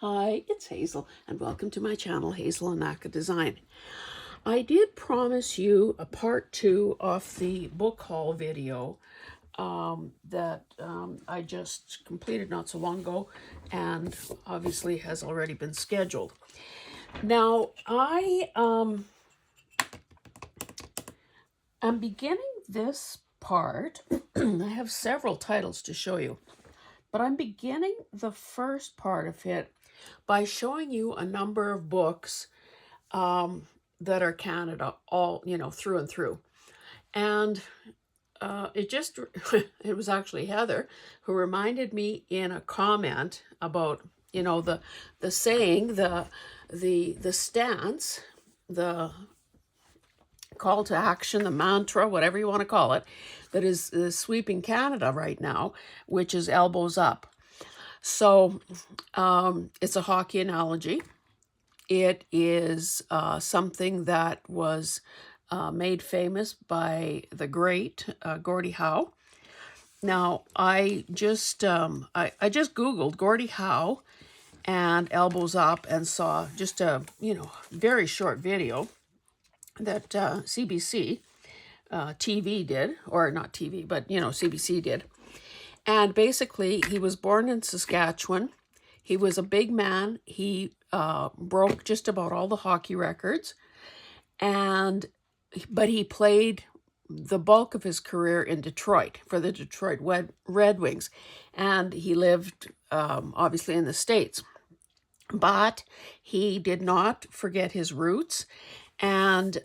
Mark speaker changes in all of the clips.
Speaker 1: Hi, it's Hazel, and welcome to my channel, Hazel Anaka Design. I did promise you a part 2 of the book haul video that I just completed not so long ago, and obviously has already been scheduled. Now, I am beginning this part. I have several titles to show you, but I'm beginning the first part of it by showing you a number of books that are Canada, all, through and through. And it was actually Heather who reminded me in a comment about, the saying, the stance, the call to action, the mantra, whatever you want to call it, that is sweeping Canada right now, which is elbows up. So it's a hockey analogy. It is something that was made famous by the great Gordie Howe. Now, I just Googled Gordie Howe and elbows up and saw just a very short video that CBC TV did, or not TV, but CBC did. And basically, he was born in Saskatchewan. He was a big man. He broke just about all the hockey records, but he played the bulk of his career in Detroit for the Detroit Red Wings, and he lived obviously in the States. But he did not forget his roots, and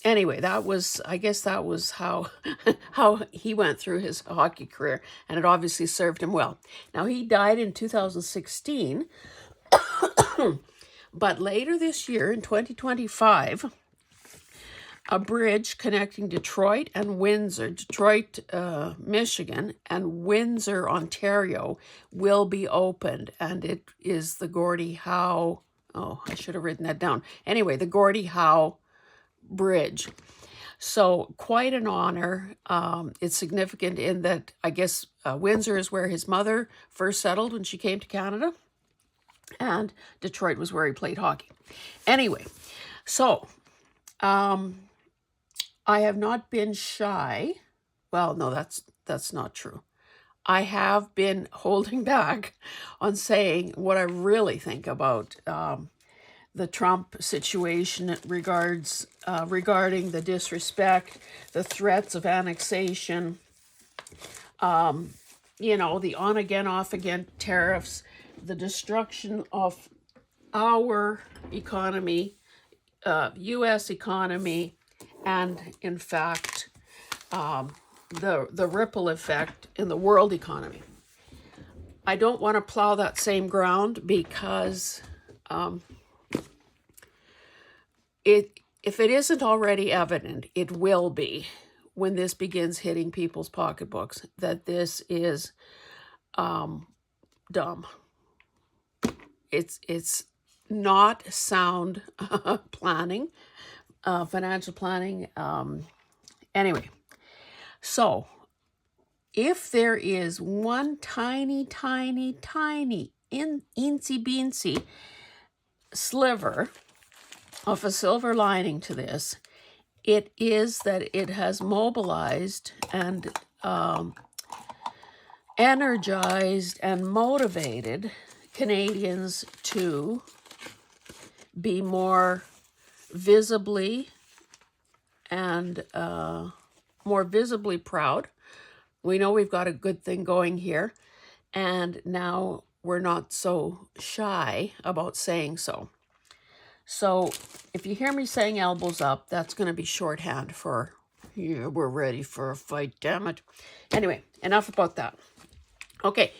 Speaker 1: anyway, I guess that was how how he went through his hockey career, and it obviously served him well. Now, he died in 2016, but later this year, in 2025, a bridge connecting Detroit and Windsor, Detroit, Michigan, and Windsor, Ontario, will be opened, and it is the Gordie Howe. Oh, I should have written that down. Anyway, the Gordie Howe Bridge. So quite an honor. It's significant in that I guess Windsor is where his mother first settled when she came to Canada, and Detroit was where he played hockey. Anyway, so I have not been shy. Well, no, that's not true. I have been holding back on saying what I really think about the Trump situation regarding the disrespect, the threats of annexation, the on-again, off-again tariffs, the destruction of our economy, U.S. economy, and in fact, the ripple effect in the world economy. I don't want to plow that same ground because if it isn't already evident, it will be when this begins hitting people's pocketbooks that this is dumb. It's not sound planning, financial planning. Anyway, so if there is one tiny, teensy beensy sliver of a silver lining to this, it is that it has mobilized and energized and motivated Canadians to be more visibly and more visibly proud. We know we've got a good thing going here, and now we're not so shy about saying so. So if you hear me saying elbows up, that's going to be shorthand for, yeah, we're ready for a fight, damn it. Anyway, enough about that. Okay,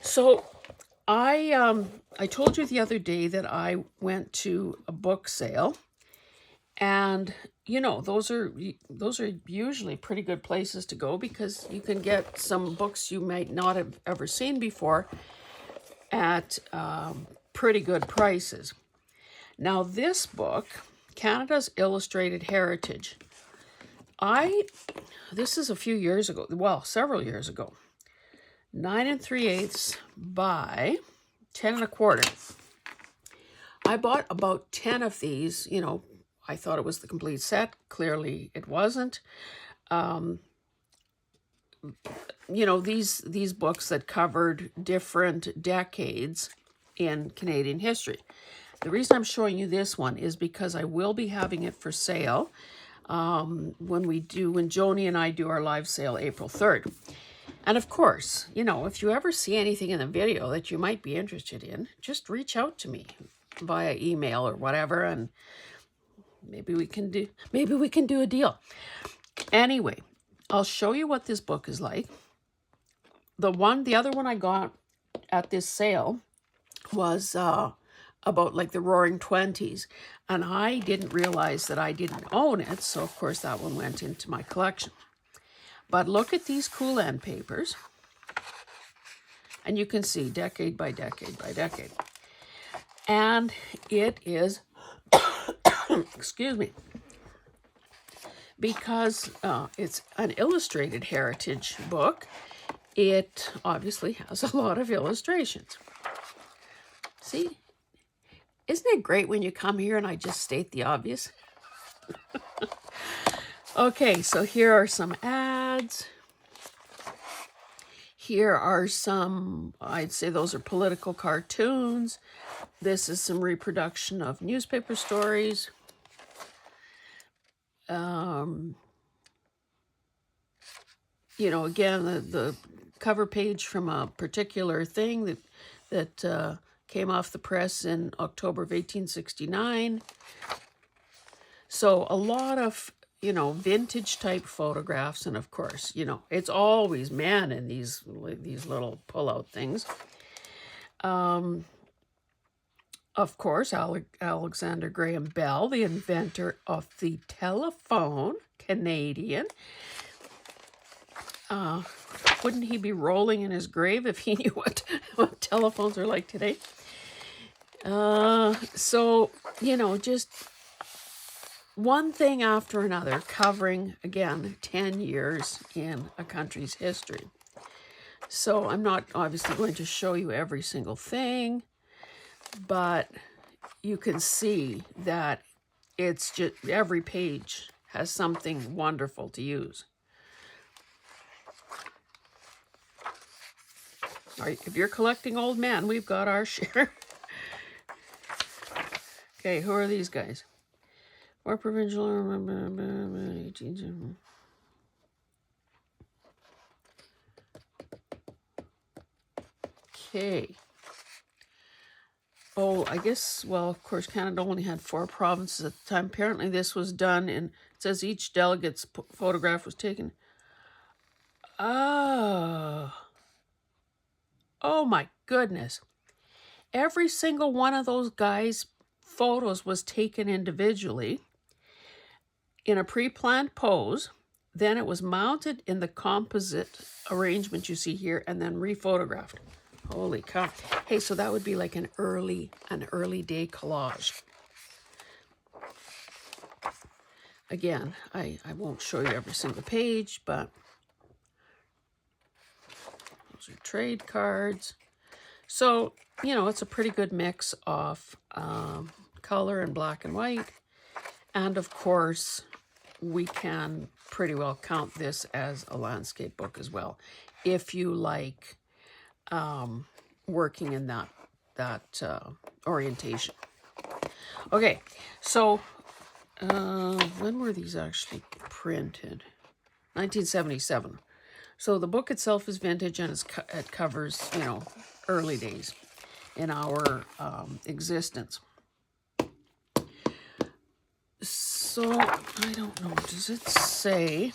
Speaker 1: so I told you the other day that I went to a book sale, and those are usually pretty good places to go because you can get some books you might not have ever seen before at pretty good prices. Now, this book, Canada's Illustrated Heritage, this is a few years ago, well, several years ago, 9 3/8 by $10.25. I bought about 10 of these. You know, I thought it was the complete set. Clearly it wasn't. You know, these books that covered different decades in Canadian history. The reason I'm showing you this one is because I will be having it for sale when Joni and I do our live sale April 3rd. And of course, you know, if you ever see anything in the video that you might be interested in, just reach out to me via email or whatever, and maybe we can do a deal. Anyway, I'll show you what this book is like. The other one I got at this sale was about like the Roaring Twenties, and I didn't realize that I didn't own it, so of course that one went into my collection. But look at these cool end papers, and you can see decade by decade by decade. And it is, excuse me, because it's an illustrated heritage book, it obviously has a lot of illustrations. See, isn't it great when you come here and I just state the obvious? Okay, so here are some ads. Here are some, I'd say those are political cartoons. This is some reproduction of newspaper stories. You know, again, the cover page from a particular thing that came off the press in October of 1869. So a lot of, you know, vintage type photographs, and of course, you know, it's always man in these little pull-out things. Of course, Alexander Graham Bell, the inventor of the telephone, Canadian. Wouldn't he be rolling in his grave if he knew what telephones are like today? So, you know, just one thing after another, covering, again, 10 years in a country's history. So I'm not obviously going to show you every single thing, but you can see that it's just every page has something wonderful to use. All right, if you're collecting old men, we've got our share. Okay, who are these guys? Or provincial, okay. Oh, I guess, well, of course, Canada only had 4 provinces at the time. Apparently this was done, and it says each delegate's photograph was taken. Oh my goodness. Every single one of those guys' photos was taken individually in a pre-planned pose. Then it was mounted in the composite arrangement you see here, and then rephotographed. Holy cow. Hey, so that would be like an early day collage. Again, I won't show you every single page, but those are trade cards. So, you know, it's a pretty good mix of color and black and white. And of course, we can pretty well count this as a landscape book as well, if you like working in that orientation. Okay, so when were these actually printed? 1977. So the book itself is vintage, and it covers, you know, early days in our existence. So I don't know, does it say?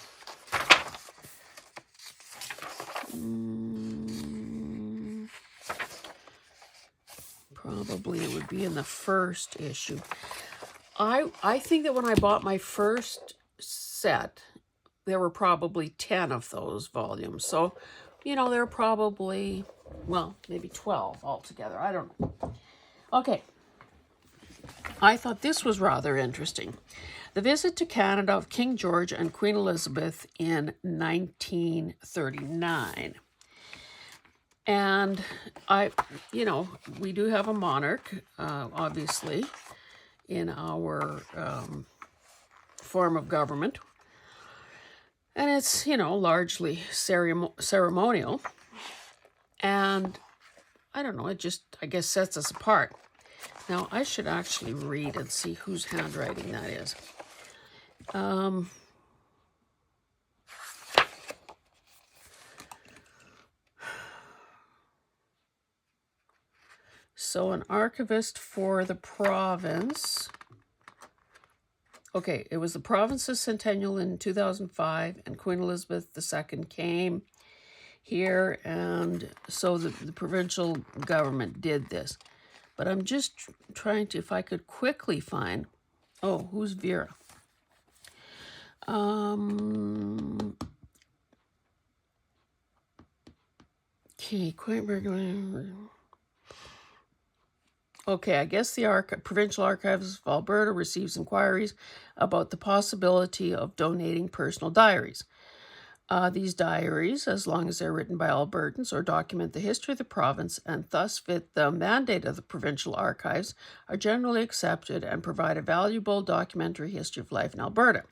Speaker 1: Probably it would be in the first issue. I think that when I bought my first set, there were probably 10 of those volumes. So, you know, there are probably, well, maybe 12 altogether. I don't know. Okay. I thought this was rather interesting. The visit to Canada of King George and Queen Elizabeth in 1939. And we do have a monarch, obviously, in our form of government. And it's, largely ceremonial. And I don't know, I guess, sets us apart. Now, I should actually read and see whose handwriting that is. So an archivist for the province. Okay, it was the province's centennial in 2005, and Queen Elizabeth II came here, and so the provincial government did this. But I'm just trying to, if I could quickly find, oh, who's Vera? Okay, quite regular. Okay, I guess the Provincial Archives of Alberta receives inquiries about the possibility of donating personal diaries. These diaries, as long as they're written by Albertans or document the history of the province and thus fit the mandate of the Provincial Archives, are generally accepted and provide a valuable documentary history of life in Alberta.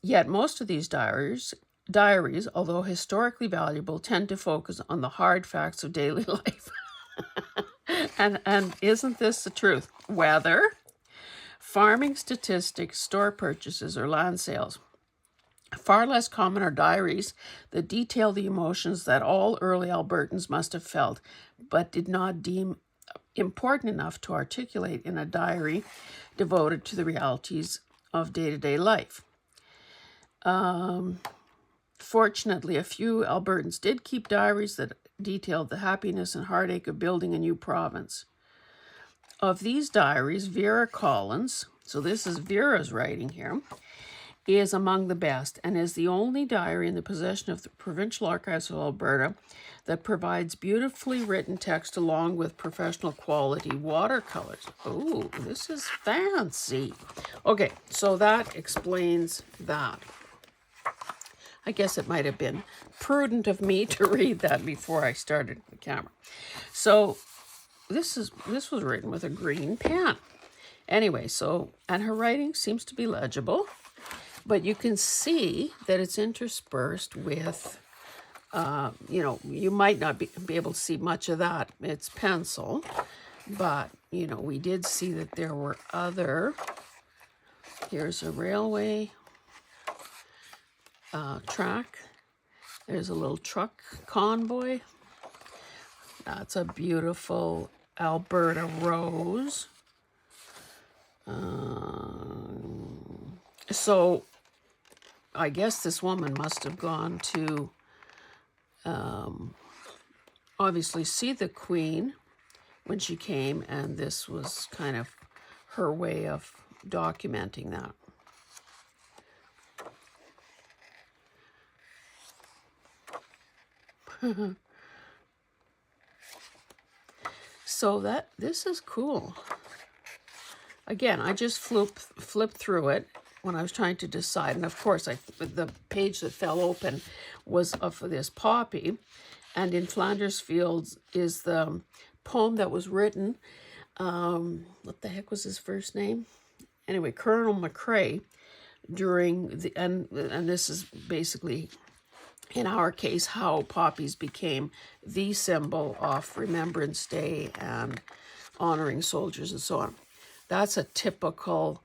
Speaker 1: Yet most of these diaries, although historically valuable, tend to focus on the hard facts of daily life. And isn't this the truth? Weather, farming statistics, store purchases, or land sales. Far less common are diaries that detail the emotions that all early Albertans must have felt, but did not deem important enough to articulate in a diary devoted to the realities of day-to-day life. Fortunately, a few Albertans did keep diaries that detailed the happiness and heartache of building a new province. Of these diaries, Vera Collins, so this is Vera's writing here, is among the best and is the only diary in the possession of the Provincial Archives of Alberta that provides beautifully written text along with professional quality watercolors. Oh, this is fancy. Okay, so that explains that. I guess it might have been prudent of me to read that before I started the camera. So this was written with a green pen. Anyway, and her writing seems to be legible, but you can see that it's interspersed with, you might not be able to see much of that. It's pencil, but, we did see that there were other, here's a railway track. There's a little truck convoy. That's a beautiful Alberta rose. So I guess this woman must have gone to obviously see the Queen when she came, and this was kind of her way of documenting that. So this is cool. Again, I just flipped through it when I was trying to decide. And of course, the page that fell open was of this Poppy. And in Flanders Fields is the poem that was written. What the heck was his first name? Anyway, Colonel McCrae during the, and this is basically, in our case, how poppies became the symbol of Remembrance Day and honoring soldiers and so on. That's a typical,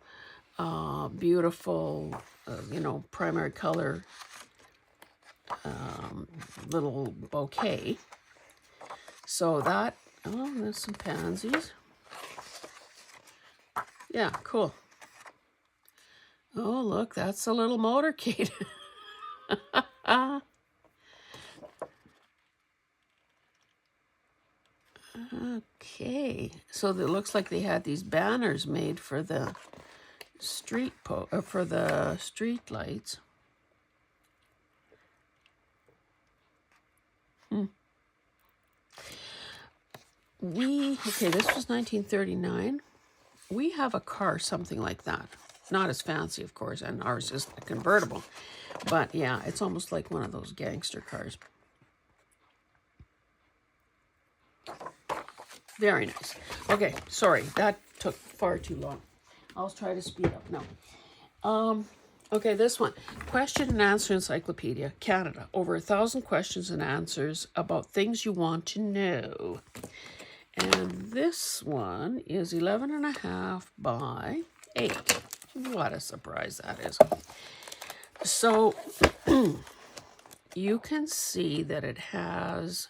Speaker 1: beautiful, primary color little bouquet. So that, there's some pansies. Yeah, cool. Oh, look, that's a little motorcade. Okay, so it looks like they had these banners made for the street lights. This was 1939. We have a car something like that. Not as fancy, of course, and ours is a convertible. But yeah, it's almost like one of those gangster cars. Very nice. Okay, sorry, that took far too long. I'll try to speed up now. Okay, this one. Question and Answer Encyclopedia, Canada. Over 1,000 questions and answers about things you want to know. And this one is 11.5 by 8. What a surprise that is. So you can see that it has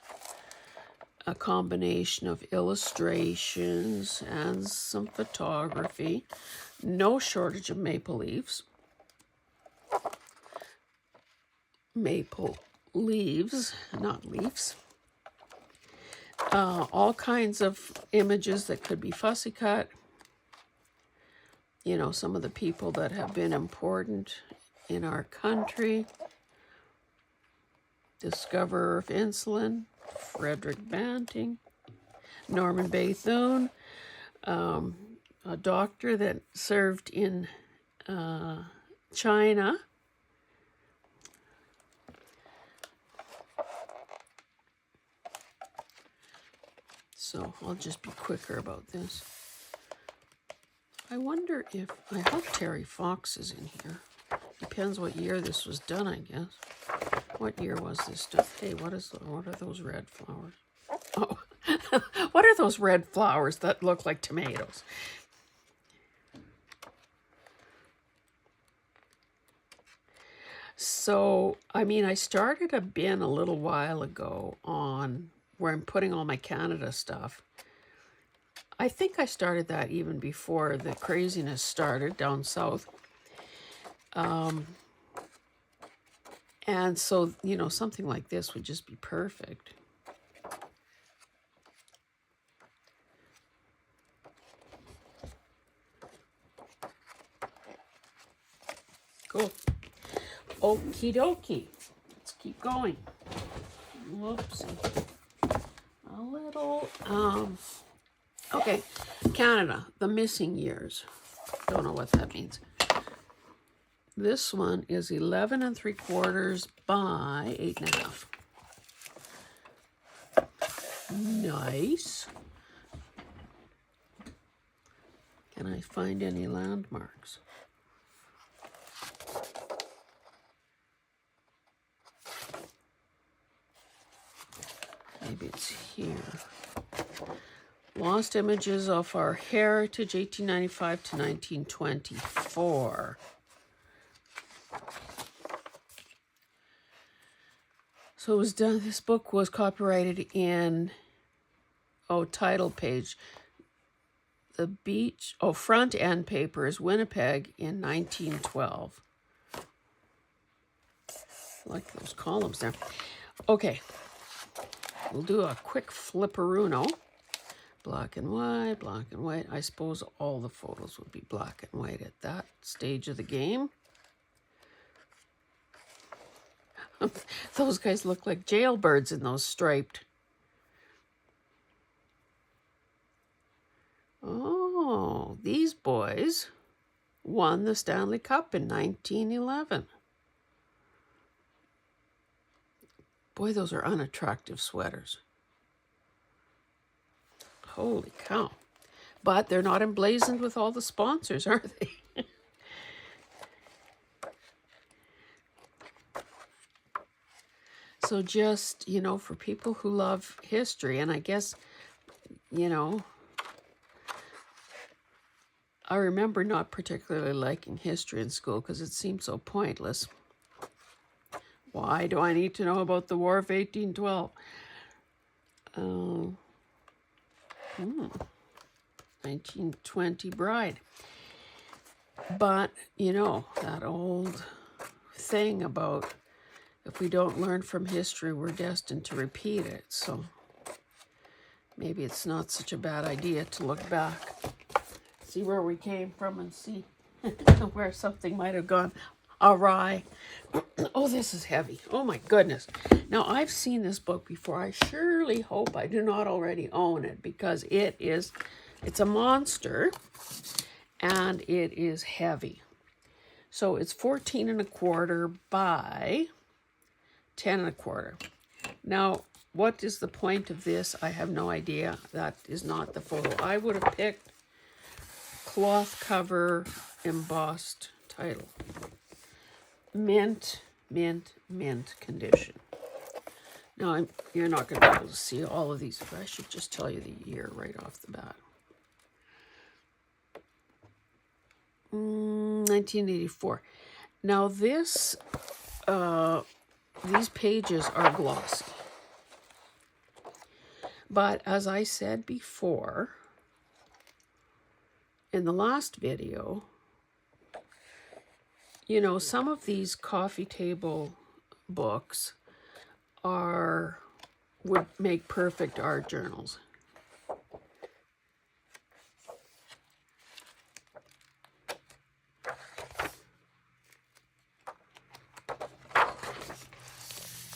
Speaker 1: a combination of illustrations and some photography. No shortage of maple leaves. Maple leaves, not leaves. All kinds of images that could be fussy cut. You know, some of the people that have been important in our country. Discoverer of insulin, Frederick Banting. Norman Bethune, a doctor that served in China. So I'll just be quicker about this. I wonder if, I hope Terry Fox is in here. Depends what year this was done, I guess. What year was this done? Hey, what are those red flowers? Oh, what are those red flowers that look like tomatoes? So, I mean, I started a bin a little while ago on where I'm putting all my Canada stuff. I think I started that even before the craziness started down south. And so, you know, something like this would just be perfect. Cool. Okie dokie. Let's keep going. Whoopsie. A little, okay. Canada, the missing years. Don't know what that means. This one is 11.75 by 8.5. Nice. Can I find any landmarks? Maybe it's here. Lost images of our heritage, 1895 to 1924. So it was done, this book was copyrighted in, title page. The beach, front end papers, Winnipeg in 1912. I like those columns there. Okay, we'll do a quick flipperuno. Black and white, black and white. I suppose all the photos would be black and white at that stage of the game. Those guys look like jailbirds in those striped. Oh, these boys won the Stanley Cup in 1911. Boy, those are unattractive sweaters. Holy cow. But they're not emblazoned with all the sponsors, are they? So just, you know, for people who love history, and I guess, you know, I remember not particularly liking history in school because it seemed so pointless. Why do I need to know about the War of 1812? 1920 Bride. But, you know, that old thing about if we don't learn from history, we're destined to repeat it. So maybe it's not such a bad idea to look back, see where we came from and see where something might have gone awry. Oh, this is heavy. Oh my goodness. Now, I've seen this book before. I surely hope I do not already own it because it's a monster and it is heavy. So it's 14.25 by 10.25. Now, what is the point of this? I have no idea. That is not the photo. I would have picked cloth cover, embossed title. Mint, mint, mint condition. Now, you're not going to be able to see all of these, but I should just tell you the year right off the bat. 1984. Now, these pages are glossy. But as I said before, in the last video, you know, some of these coffee table books would make perfect art journals.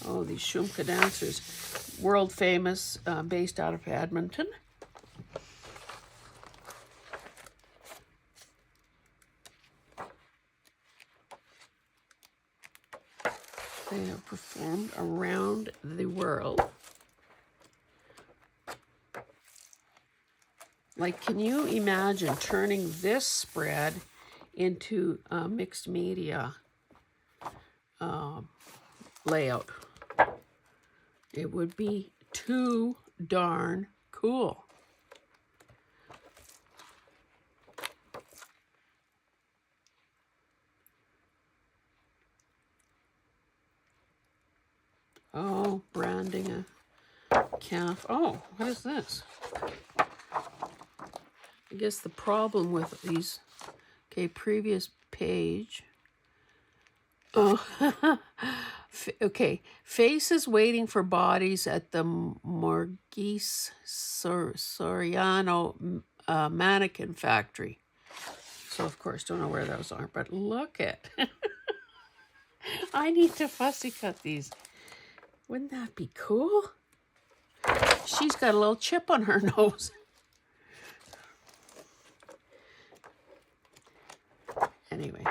Speaker 1: Oh, these Shumka dancers, world famous, based out of Edmonton. They have performed around the world. Like, can you imagine turning this spread into a mixed media layout? It would be too darn cool. Oh, branding a calf. Oh, what is this? I guess the problem with these, okay, previous page. Oh, okay. Faces waiting for bodies at the Morgis Soriano mannequin factory. So, of course, don't know where those are, but look at. I need to fussy cut these. Wouldn't that be cool? She's got a little chip on her nose. Anyway.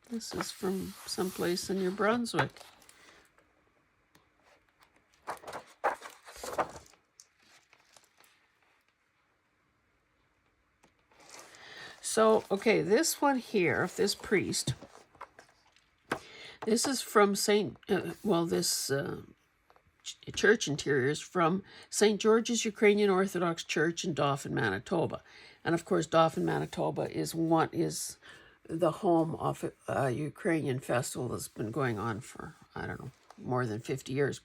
Speaker 1: This is from someplace in New Brunswick. So, okay, this one here, this priest, this is from church interiors from St. George's Ukrainian Orthodox Church in Dauphin, Manitoba. And of course, Dauphin, Manitoba is the home of a Ukrainian festival that's been going on for, I don't know, more than 50 years.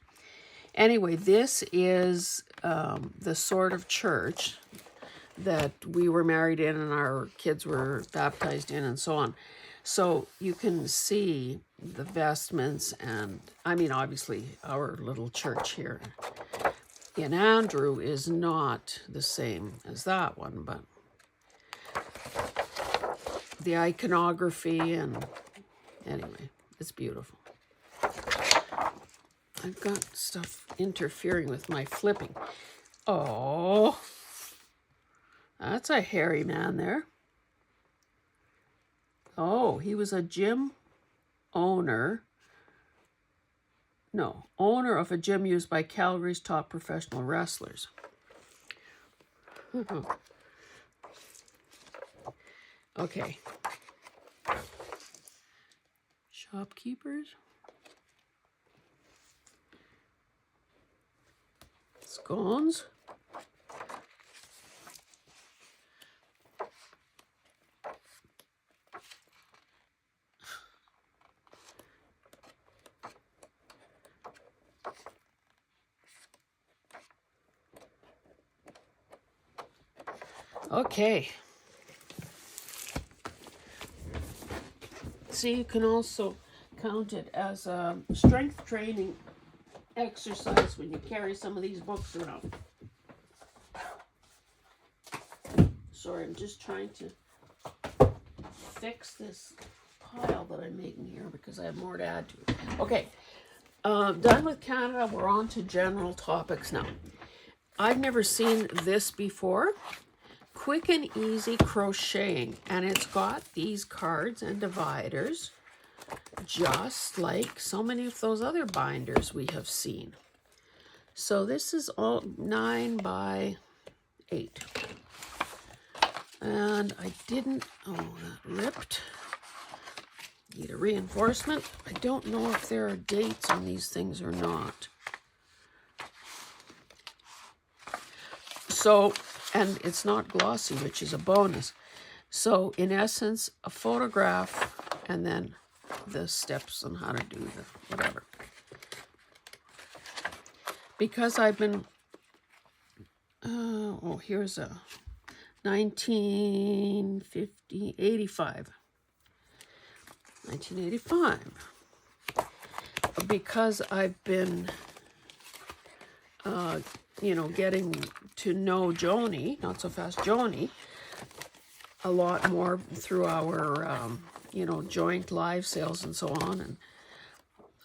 Speaker 1: Anyway, this is the sort of church that we were married in and our kids were baptized in and so on. So you can see the vestments and, I mean, obviously our little church here in Andrew is not the same as that one, but the iconography and anyway, it's beautiful. I've got stuff interfering with my flipping. Oh, that's a hairy man there. Oh, he was a gym owner. No, owner of a gym used by Calgary's top professional wrestlers. Okay. Shopkeepers. Scones. Okay. See, you can also count it as a strength training exercise when you carry some of these books around. Sorry, I'm just trying to fix this pile that I'm making here because I have more to add to it. Okay, done with Canada. We're on to general topics now. I've never seen this before. Quick and Easy Crocheting, and it's got these cards and dividers just like so many of those other binders we have seen. So this is all 9 by 8. And I didn't, oh, that ripped. Need a reinforcement. I don't know if there are dates on these things or not. So, and it's not glossy, which is a bonus. So, in essence, a photograph and then the steps on how to do the whatever. Because I've been, oh, here's a 1985. Because I've been, you know, getting to know Joni, not so fast Joni, a lot more through our, you know, joint live sales and so on. And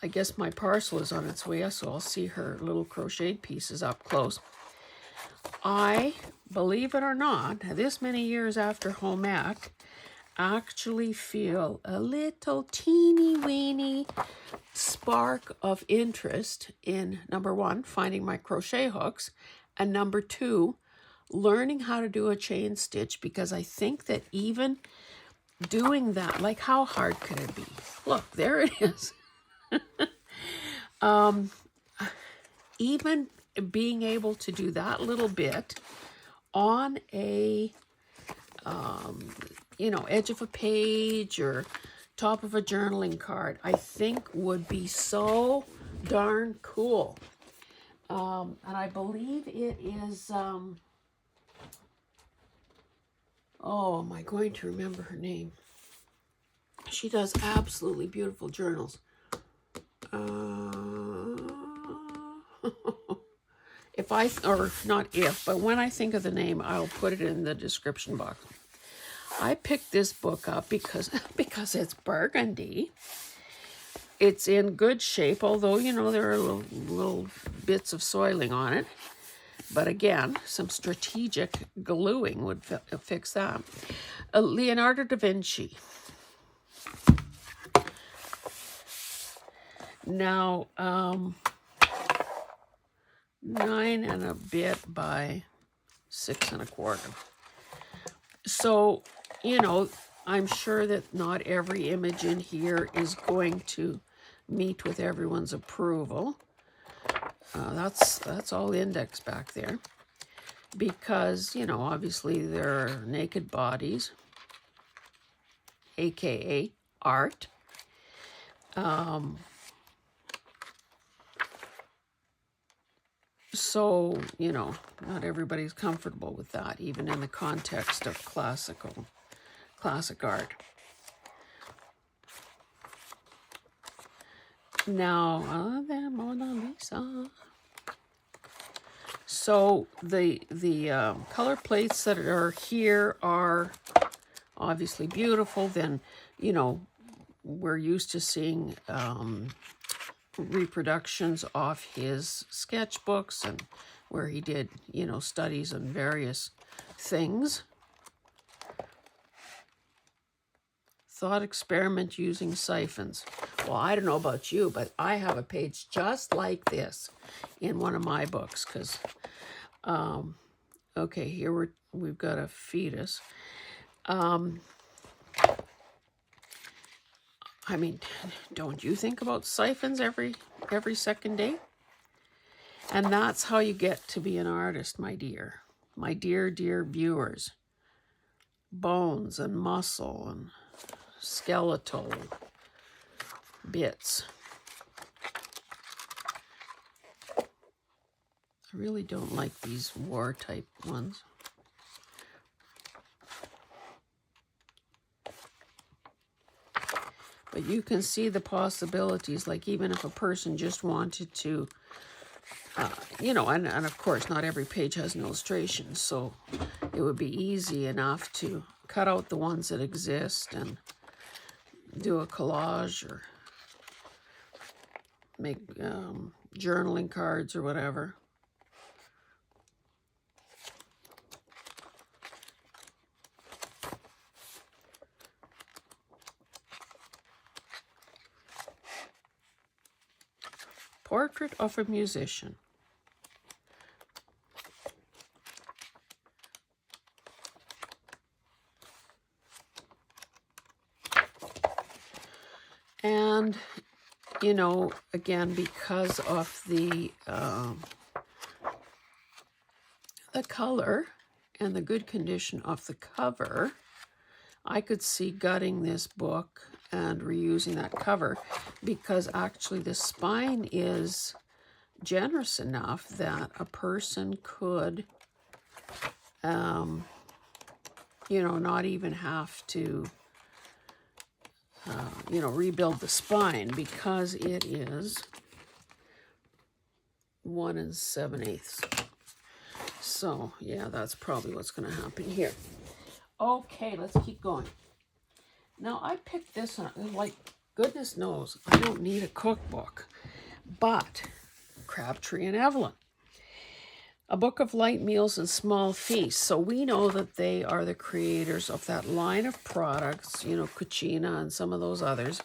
Speaker 1: I guess my parcel is on its way, so I'll see her little crocheted pieces up close. I, believe it or not, this many years after home ec, actually feel a little teeny weeny spark of interest in, number one, finding my crochet hooks, and number two, learning how to do a chain stitch, because I think that even doing that, like how hard could it be? Look, there it is. Even being able to do that little bit on a, you know, edge of a page or top of a journaling card, I think would be so darn cool. And I believe it is, oh, am I going to remember her name? She does absolutely beautiful journals. If I, or not if, but when I think of the name, I'll put it in the description box. I picked this book up because it's burgundy. It's in good shape, although, you know, there are little bits of soiling on it. But again, some strategic gluing would fix that. Leonardo da Vinci. Now, 9 and a bit by 6 1/4. So, you know, I'm sure that not every image in here is going to meet with everyone's approval. That's all index back there. Because, you know, obviously there are naked bodies, aka art. So, you know, not everybody's comfortable with that, even in the context of classic art. Now, the Mona Lisa. So the color plates that are here are obviously beautiful. Then, you know, we're used to seeing reproductions of his sketchbooks and where he did, you know, studies on various things. Thought experiment using siphons. Well, I don't know about you, but I have a page just like this in one of my books because, okay, here we've got a fetus. I mean, don't you think about siphons every second day? And that's how you get to be an artist, my dear dear viewers. Bones and muscle and skeletal bits. I really don't like these war type ones. But you can see the possibilities, like even if a person just wanted to, you know, and of course not every page has an illustration, so it would be easy enough to cut out the ones that exist and do a collage or make journaling cards or whatever. Portrait of a Musician. And, you know, again, because of the color and the good condition of the cover, I could see gutting this book and reusing that cover, because actually the spine is generous enough that a person could, you know, not even have to, you know, rebuild the spine, because it is 1 7/8. So yeah, that's probably what's going to happen here. Okay, let's keep going. Now I picked this up, like goodness knows I don't need a cookbook, but Crabtree and Evelyn, A Book of Light Meals and Small Feasts. So we know that they are the creators of that line of products, you know, Cucina and some of those others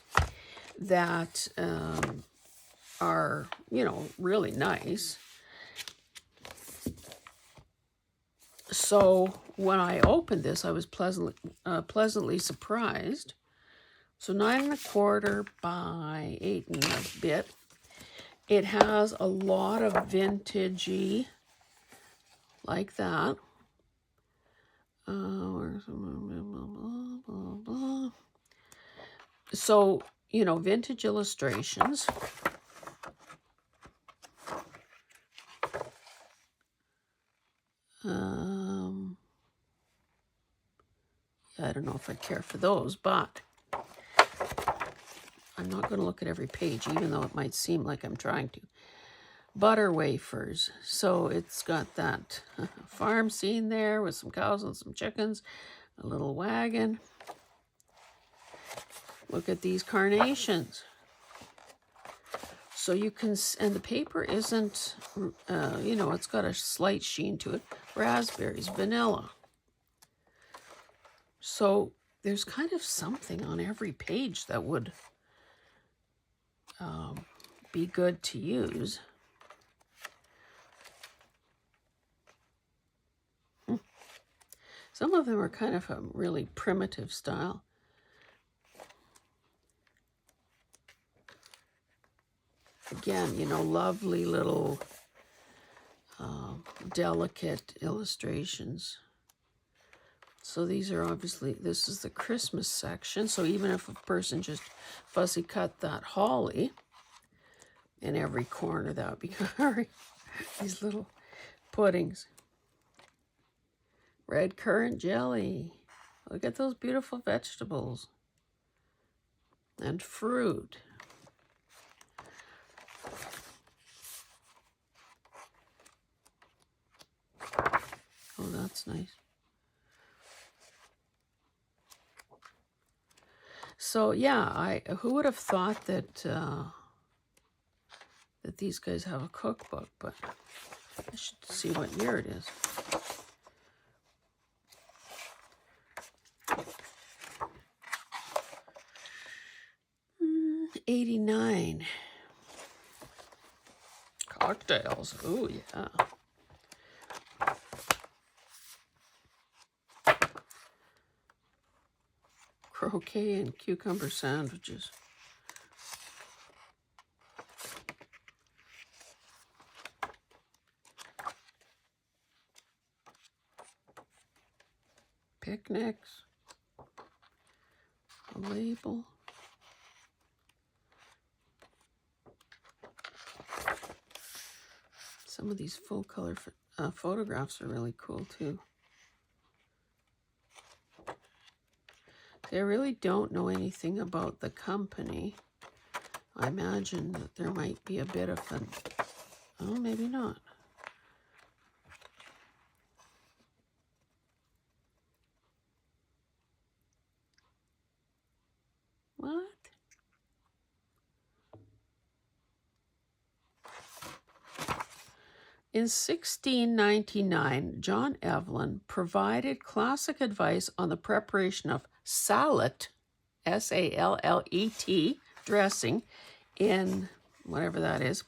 Speaker 1: that are, you know, really nice. So when I opened this, I was pleasantly surprised. So 9 1/4 by 8 and a bit. It has a lot of vintagey, like that. So, you know, vintage illustrations. I don't know if I care for those, but I'm not going to look at every page, even though it might seem like I'm trying to. Butter wafers. So it's got that farm scene there with some cows and some chickens, a little wagon. Look at these carnations. So you can, and the paper isn't, you know, it's got a slight sheen to it. Raspberries, vanilla. So there's kind of something on every page that would be good to use. Some of them are kind of a really primitive style. Again, you know, lovely little delicate illustrations. So these are obviously, this is the Christmas section. So even if a person just fussy cut that holly in every corner, that would be very, these little puddings. Red currant jelly. Look at those beautiful vegetables. And fruit. Oh, that's nice. So yeah, who would have thought that that these guys have a cookbook? But I should see what year it is. '89. Cocktails. Oh yeah. Croquet and cucumber sandwiches. Picnics. A label. Some of these full color photographs are really cool too. I really don't know anything about the company. I imagine that there might be a bit of an, oh, maybe not. What? In 1699, John Evelyn provided classic advice on the preparation of sallet, S-A-L-L-E-T, dressing in whatever that is,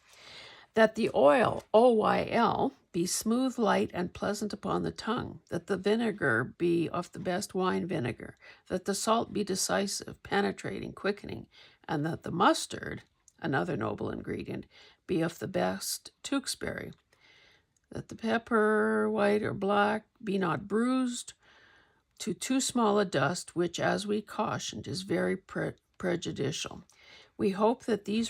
Speaker 1: That the oil, OYL, be smooth, light, and pleasant upon the tongue. That the vinegar be of the best wine vinegar. That the salt be decisive, penetrating, quickening. And that the mustard, another noble ingredient, be of the best Tewkesbury. That the pepper, white or black, be not bruised to too small a dust, which, as we cautioned, is very prejudicial. We hope that the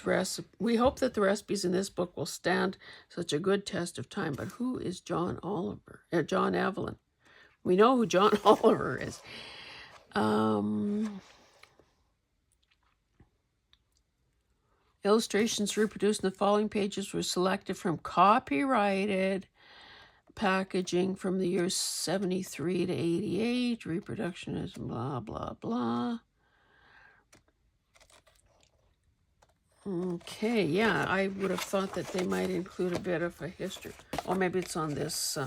Speaker 1: recipes in this book will stand such a good test of time. But who is John Oliver? John Evelyn. We know who John Oliver is. Illustrations reproduced in the following pages were selected from copyrighted packaging from the years 73 to 88. Reproduction is blah, blah, blah. Okay, yeah, I would have thought that they might include a bit of a history. Or maybe it's on this, I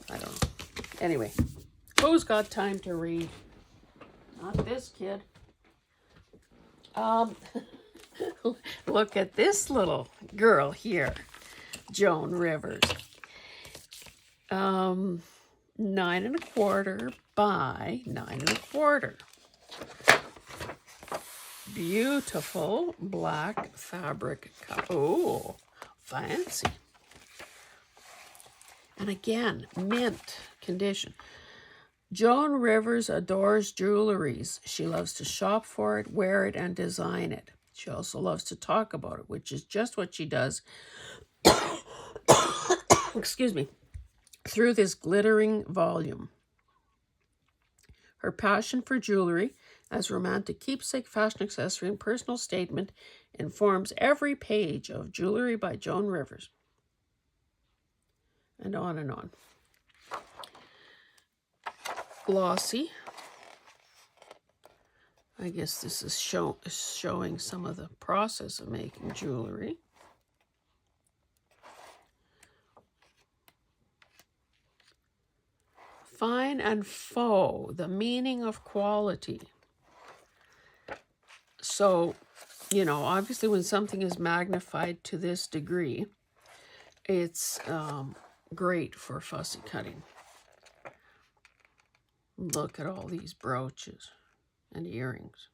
Speaker 1: don't know. Anyway, who's got time to read? Not this kid. Look at this little girl here, Joan Rivers. 9 1/4 by 9 1/4. Beautiful black fabric. Oh, fancy. And again, mint condition. Joan Rivers adores jewelries. She loves to shop for it, wear it, and design it. She also loves to talk about it, which is just what she does, excuse me, through this glittering volume. Her passion for jewelry as romantic keepsake, fashion accessory, and personal statement informs every page of Jewelry by Joan Rivers. And on and on. Glossy. I guess this is showing some of the process of making jewelry. Fine and faux, the meaning of quality. So, you know, obviously when something is magnified to this degree, it's great for fussy cutting. Look at all these brooches and earrings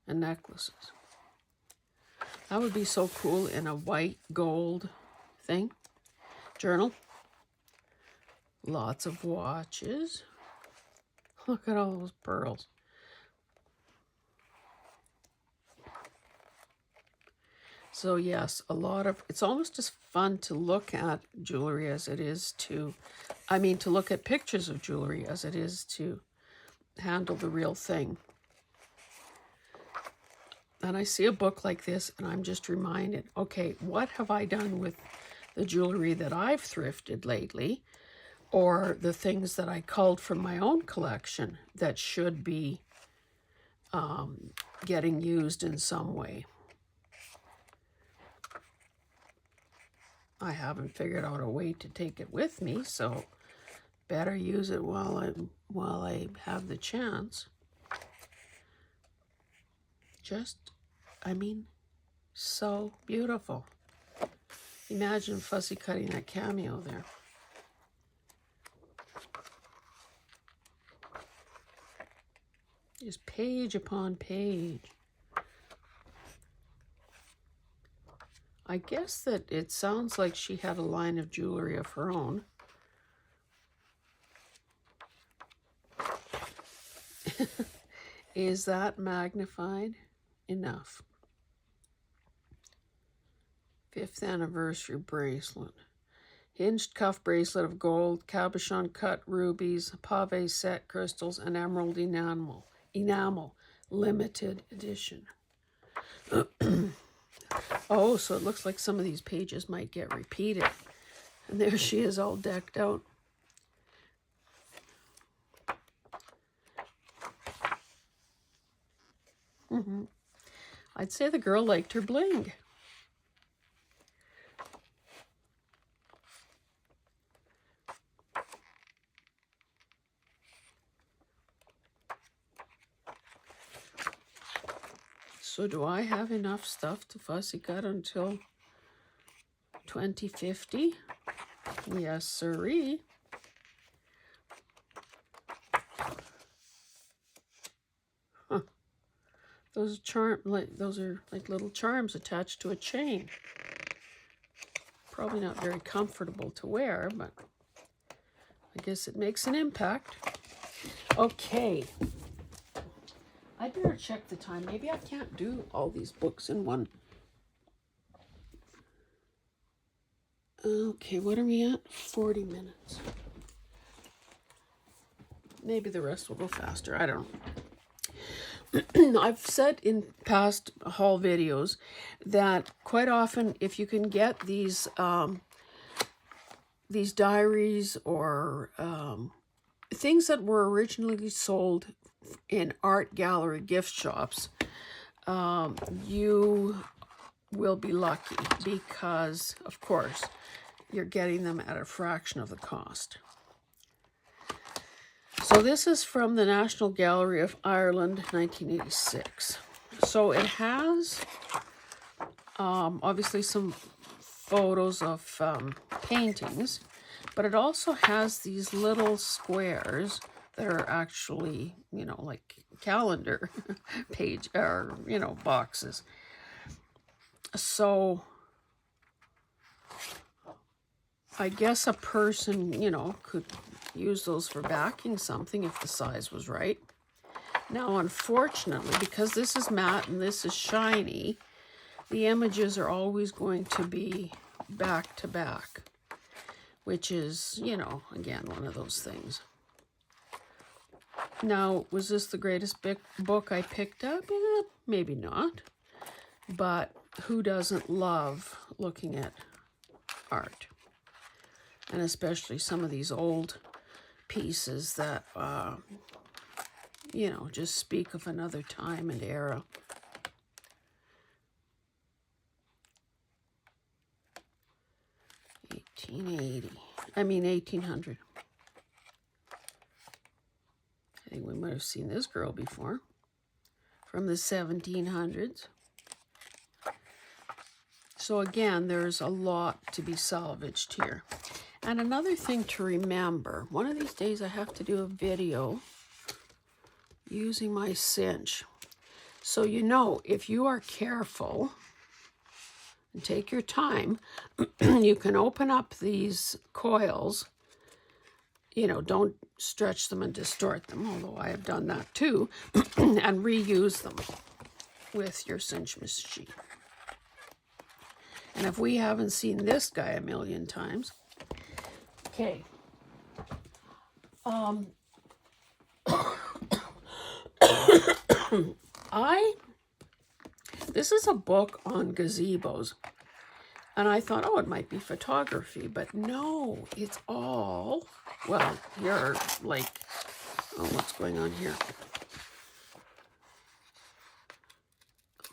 Speaker 1: and necklaces. That would be so cool in a white gold thing. Journal. Lots of watches. Look at all those pearls. So yes, it's almost as fun to look at jewelry as it is to look at pictures of jewelry as it is to handle the real thing. And I see a book like this and I'm just reminded, okay, what have I done with the jewelry that I've thrifted lately, or the things that I culled from my own collection that should be getting used in some way? I haven't figured out a way to take it with me, so better use it while I have the chance. So beautiful. Imagine fussy cutting that cameo there. Just page upon page. I guess that it sounds like she had a line of jewelry of her own. Is that magnified enough? 5th anniversary bracelet. Hinged cuff bracelet of gold, cabochon cut rubies, pave set crystals, and emerald enamel. Limited edition. Oh, so it looks like some of these pages might get repeated. And there she is all decked out. I'd say the girl liked her bling. So do I have enough stuff to fussy cut until 2050? Yes, sirree. Huh. Those are like little charms attached to a chain. Probably not very comfortable to wear, but I guess it makes an impact. Okay. I better check the time. Maybe I can't do all these books in one. Okay, what are we at? 40 minutes. Maybe the rest will go faster. I don't know. I've said in past haul videos that quite often if you can get these diaries or things that were originally sold in art gallery gift shops, you will be lucky because, of course, you're getting them at a fraction of the cost. So this is from the National Gallery of Ireland, 1986. So it has obviously some photos of paintings, but it also has these little squares that are actually, you know, like calendar page or, you know, boxes. So I guess a person, you know, could use those for backing something if the size was right. Now, unfortunately, because this is matte and this is shiny, the images are always going to be back to back, which is, you know, again, one of those things. Now, was this the greatest book I picked up? Maybe not. But who doesn't love looking at art? And especially some of these old pieces that, you know, just speak of another time and era. I mean 1800. I think we might have seen this girl before. From the 1700s. So again, there's a lot to be salvaged here. And another thing to remember, one of these days I have to do a video using my cinch. So you know, if you are careful and take your time, you can open up these coils. You know, don't stretch them and distort them, although I have done that too, and reuse them with your cinch machine. And if we haven't seen this guy a million times, okay. This is a book on gazebos. And I thought, oh, it might be photography, but no, it's all, well, you're like, oh, what's going on here?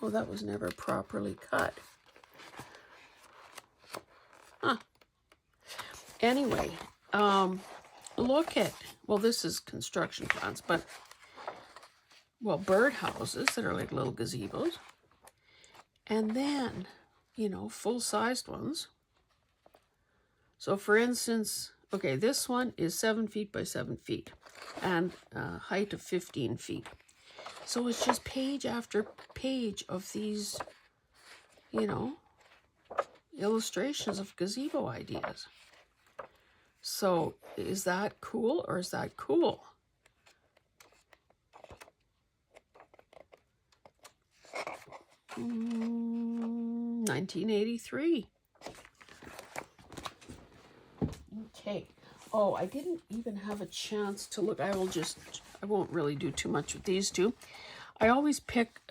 Speaker 1: Oh, that was never properly cut. Huh. Anyway, look at, well, this is construction plants, but, well, birdhouses that are like little gazebos. And then, you know, full-sized ones. So, for instance, okay, this one is 7 feet by 7 feet and height of 15 feet. So it's just page after page of these, you know, illustrations of gazebo ideas. So is that cool or is that cool? Mm, 1983. Okay. Oh, I didn't even have a chance to look. I won't really do too much with these two. I always pick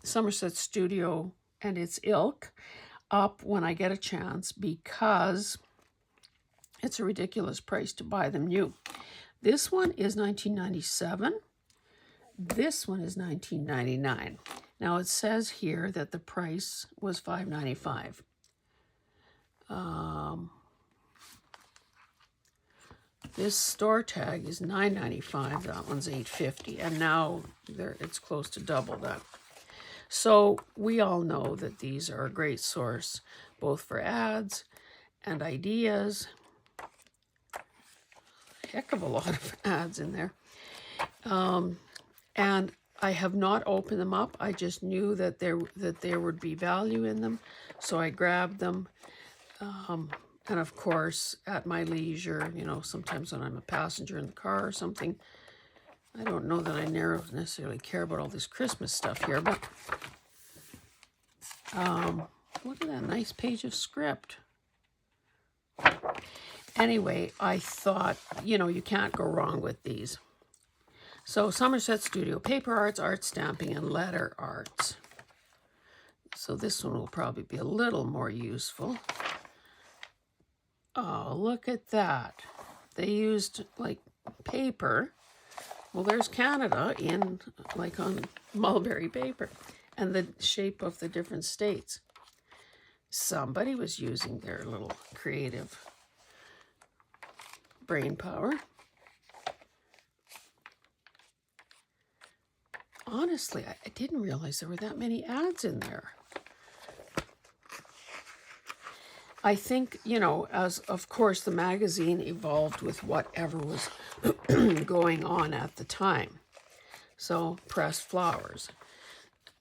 Speaker 1: Somerset Studio and its ilk up when I get a chance because it's a ridiculous price to buy them new. This one is $19.97. This one is $19.99. Now it says here that the price was $5.95. This store tag is $9.95. That one's $8.50, and now it's close to double that. So we all know that these are a great source both for ads and ideas. Heck of a lot of ads in there. And I have not opened them up. I just knew that there would be value in them, so I grabbed them. And of course, at my leisure, you know, sometimes when I'm a passenger in the car or something, I don't know that I necessarily care about all this Christmas stuff here, but look at that nice page of script. Anyway, I thought, you know, you can't go wrong with these. So Somerset Studio, paper arts, art stamping, and letter arts. So this one will probably be a little more useful. Oh, look at that. They used like paper. Well, there's Canada in like on mulberry paper and the shape of the different states. Somebody was using their little creative brain power. Honestly, I didn't realize there were that many ads in there. I think, you know, as of course the magazine evolved with whatever was going on at the time. So pressed flowers.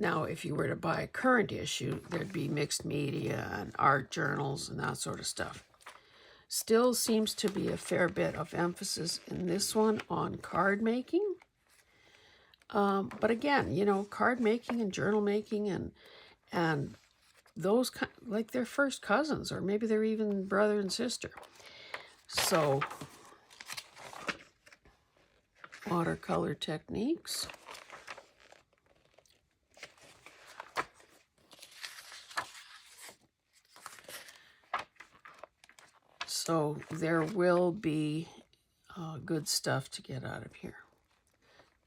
Speaker 1: Now, if you were to buy a current issue, there'd be mixed media and art journals and that sort of stuff. Still seems to be a fair bit of emphasis in this one on card making. But again, you know, card making and journal making and those like they're first cousins, or maybe they're even brother and sister. So watercolor techniques. So there will be good stuff to get out of here.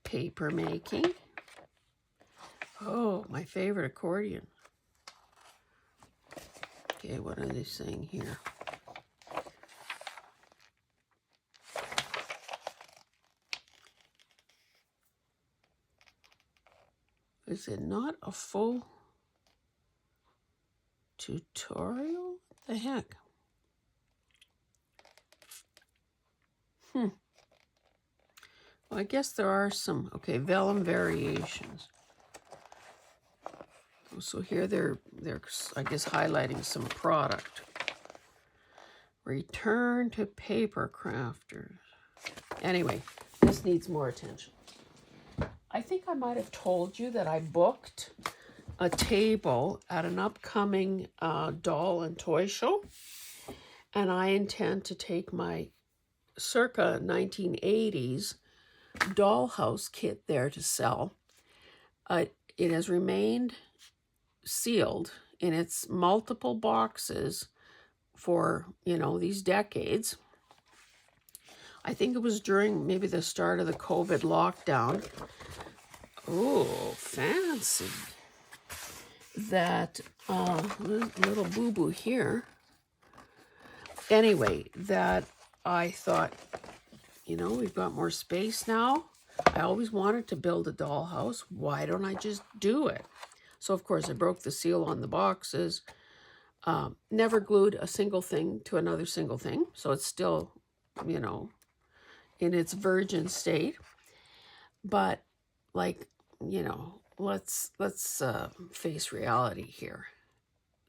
Speaker 1: Paper making. Oh, my favorite accordion. Okay, what are they saying here? Is it not a full tutorial? What the heck? Well, I guess there are some, okay, vellum variations. So here they're I guess highlighting some product. Return to paper crafters. Anyway, this needs more attention. I think I might have told you that I booked a table at an upcoming doll and toy show, and I intend to take my circa 1980s dollhouse kit there to sell. It has remained sealed in its multiple boxes for, you know, these decades. I think it was during maybe the start of the COVID lockdown. Oh, fancy. That little boo-boo here. Anyway, that I thought, you know, we've got more space now. I always wanted to build a dollhouse. Why don't I just do it? So, of course, I broke the seal on the boxes. Never glued a single thing to another single thing. So it's still, you know, in its virgin state. But, like, you know, let's face reality here.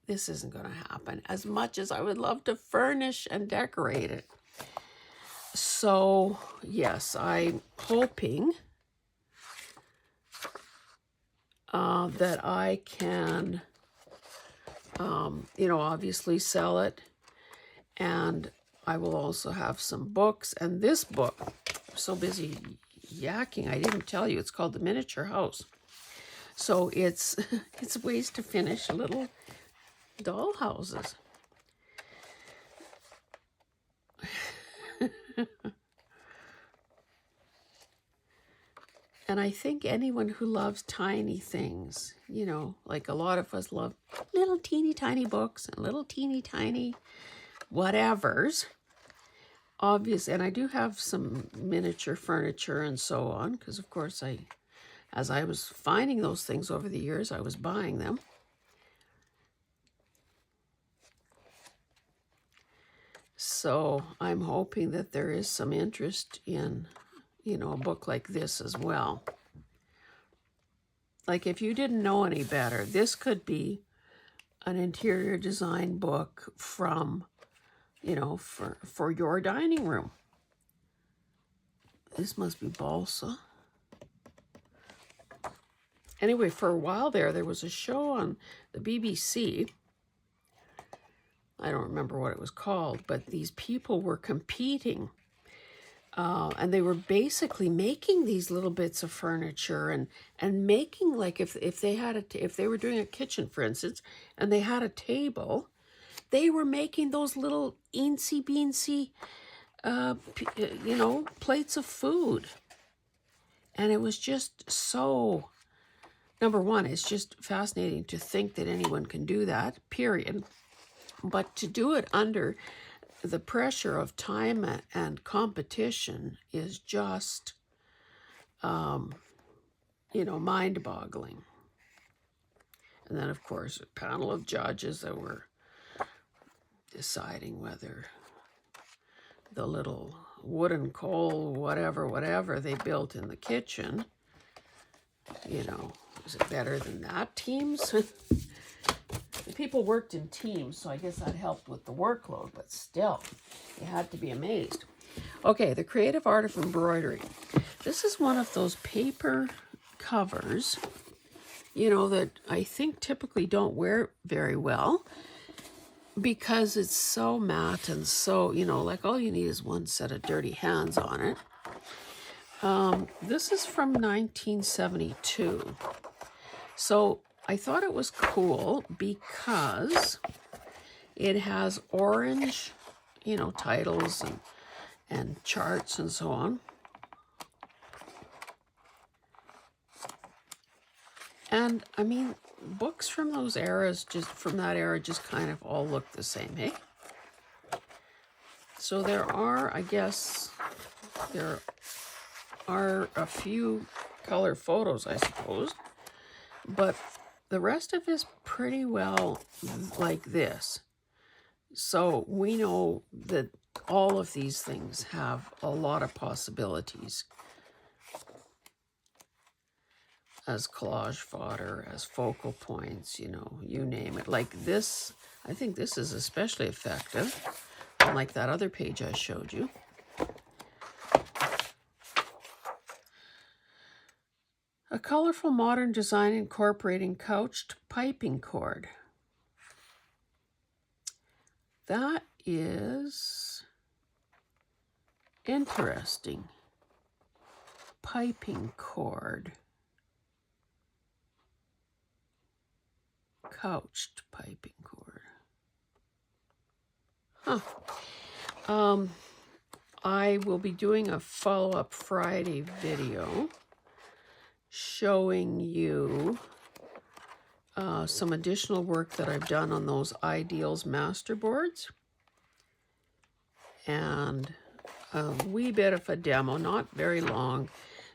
Speaker 1: This isn't going to happen as much as I would love to furnish and decorate it. So, yes, I'm hoping that I can, you know, obviously sell it. And I will also have some books. And this book, I'm so busy yakking, I didn't tell you, it's called The Miniature House. So it's ways to finish little doll houses. And I think anyone who loves tiny things, you know, like a lot of us love little teeny tiny books and little teeny tiny whatevers. Obvious, and I do have some miniature furniture and so on, because of course I As I was finding those things over the years, I was buying them. So I'm hoping that there is some interest in, you know, a book like this as well. Like, if you didn't know any better, this could be an interior design book from, you know, for your dining room. This must be balsa. Anyway, for a while there was a show on the BBC. I don't remember what it was called, but these people were competing. And they were basically making these little bits of furniture and making, like, if they had if they were doing a kitchen, for instance, and they had a table, they were making those little eensy beensy, you know, plates of food. And it was just so, number one, it's just fascinating to think that anyone can do that, period. But to do it under the pressure of time and competition is just, you know, mind-boggling. And then, of course, a panel of judges that were deciding whether the little wooden coal, whatever they built in the kitchen, you know, is it better than that teams? The people worked in teams, so I guess that helped with the workload, but still, you had to be amazed. Okay, the creative art of embroidery. This is one of those paper covers, you know, that I think typically don't wear very well because it's so matte and so, you know, like all you need is one set of dirty hands on it. This is from 1972. So I thought it was cool because it has orange, you know, titles and charts and so on. And I mean, books from those eras, from that era, just kind of all look the same, hey? So there are, I guess, there are a few color photos, I suppose, but the rest of it is pretty well like this. So we know that all of these things have a lot of possibilities as collage fodder, as focal points, you know, you name it. Like this, I think this is especially effective, unlike that other page I showed you. A colorful modern design incorporating couched piping cord. That is interesting. Piping cord. Couched piping cord. Huh. I will be doing a follow-up Friday video showing you some additional work that I've done on those Ideals masterboards, and a wee bit of a demo, not very long,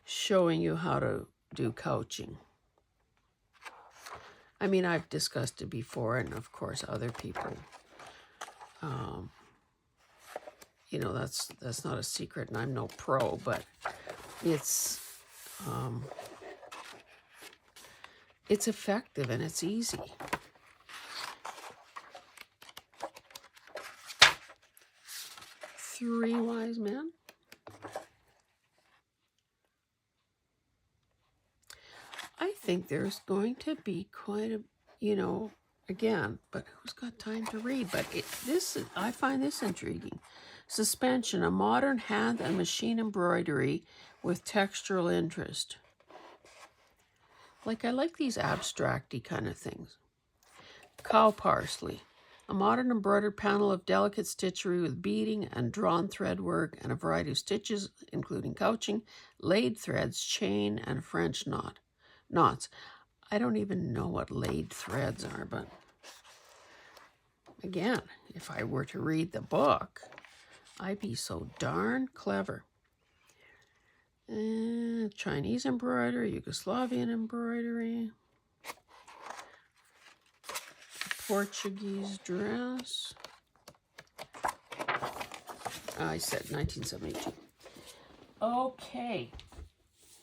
Speaker 1: showing you how to do couching. I mean, I've discussed it before, and of course other people, you know, that's not a secret, and I'm no pro, but it's effective and it's easy. Three Wise Men. I think there's going to be quite a, you know, again, but who's got time to read? But I find this intriguing. Suspension, a modern hand and machine embroidery with textural interest. Like, I like these abstract-y kind of things. Cow parsley, a modern embroidered panel of delicate stitchery with beading and drawn thread work and a variety of stitches, including couching, laid threads, chain, and French knots. I don't even know what laid threads are, but again, if I were to read the book, I'd be so darn clever. Chinese embroidery, Yugoslavian embroidery, Portuguese dress. I said 1972. Okay,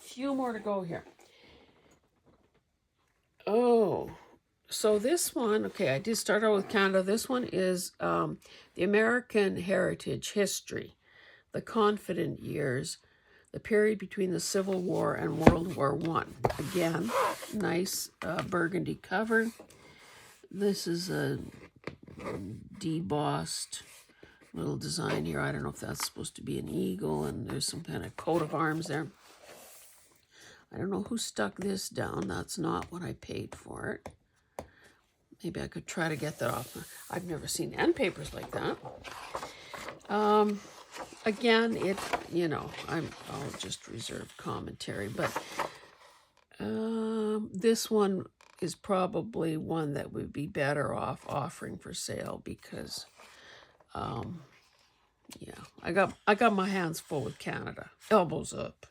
Speaker 1: few more to go here. Oh, so this one, okay, I did start out with Canada. This one is the American Heritage History, the Confident Years, the period between the Civil War and World War One. Again, nice burgundy cover. This is a debossed little design here. I don't know if that's supposed to be an eagle, and there's some kind of coat of arms there. I don't know who stuck this down. That's not what I paid for it. Maybe I could try to get that off. I've never seen end papers like that. Again, I'll just reserve commentary, but this one is probably one that would be better off offering for sale because, I got my hands full with Canada. Elbows up.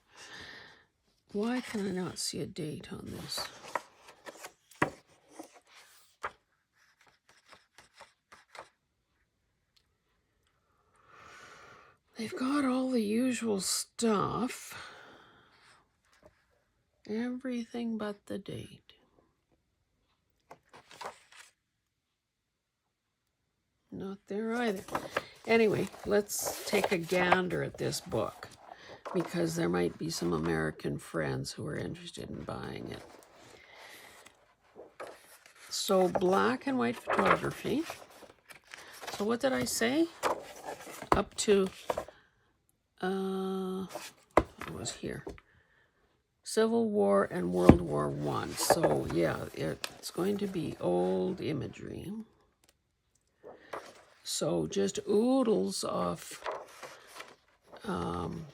Speaker 1: Why can I not see a date on this? They've got all the usual stuff. Everything but the date. Not there either. Anyway, let's take a gander at this book because there might be some American friends who are interested in buying it. So black and white photography. So what did I say? Up to, it was here. Civil War and World War One. So yeah, it's going to be old imagery. So just oodles of, and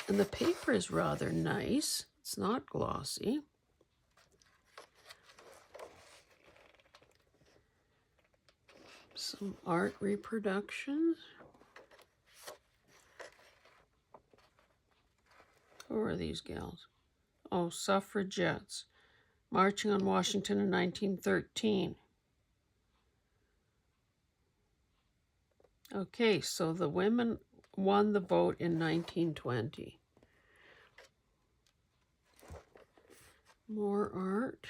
Speaker 1: the paper is rather nice. It's not glossy. Some art reproductions. Who are these gals? Oh, suffragettes. Marching on Washington in 1913. Okay, so the women won the vote in 1920. More art.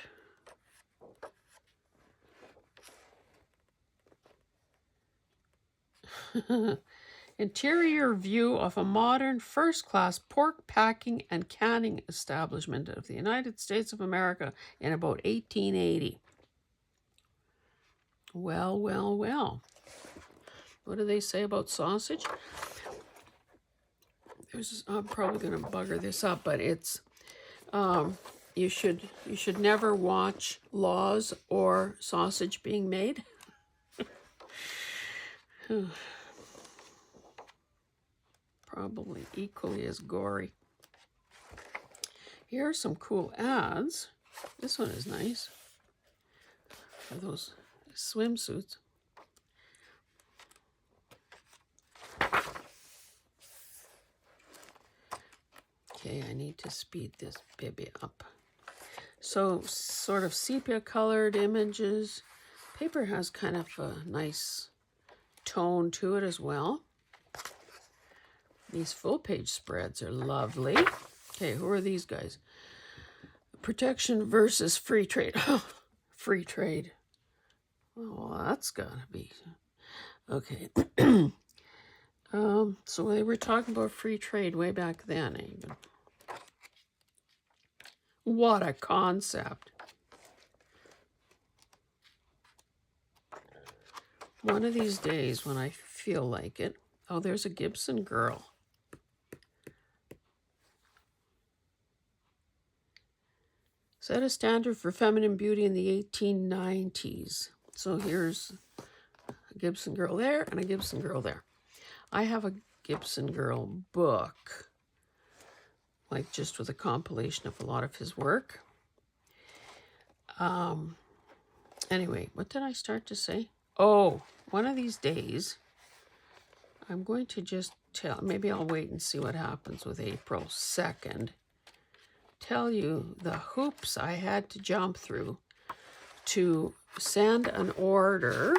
Speaker 1: Interior view of a modern first-class pork packing and canning establishment of the United States of America in about 1880. Well, well, well. What do they say about sausage? I'm probably going to bugger this up, but it's you should never watch Laws or sausage being made. Probably equally as gory. Here are some cool ads. This one is nice. For those swimsuits. Okay, I need to speed this baby up. So, sort of sepia-colored images. Paper has kind of a nice tone to it as well. These full-page spreads are lovely. Okay, who are these guys? Protection versus free trade. Free trade. Well, that's gotta be... Okay. So they were talking about free trade way back then, even. What a concept. One of these days when I feel like it. Oh, there's a Gibson girl. Set a standard for feminine beauty in the 1890s. So here's a Gibson girl there and a Gibson girl there. I have a Gibson girl book, like just with a compilation of a lot of his work. Anyway, what did I start to say? Oh, one of these days, I'm going to just maybe I'll wait and see what happens with April 2nd. Tell you the hoops I had to jump through to send an order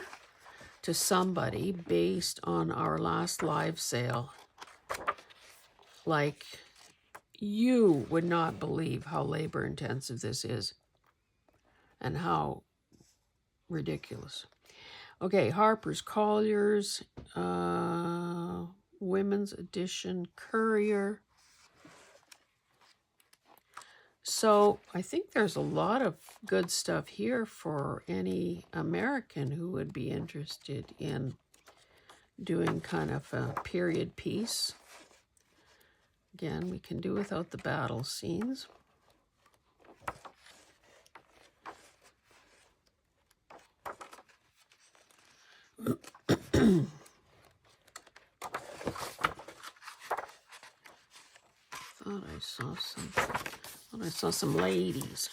Speaker 1: to somebody based on our last live sale. Like, you would not believe how labor intensive this is and how ridiculous. Okay, Harper's Collier's, women's edition Courier. So I think there's a lot of good stuff here for any American who would be interested in doing kind of a period piece. Again, we can do without the battle scenes. Thought I saw some ladies.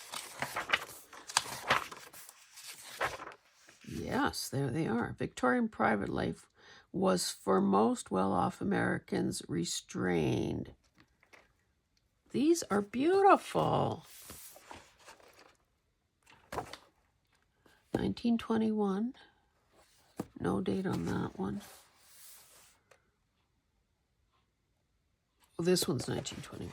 Speaker 1: Yes, there they are. Victorian private life was for most well-off Americans restrained. These are beautiful. 1921. No date on that one. Well, this one's 1921.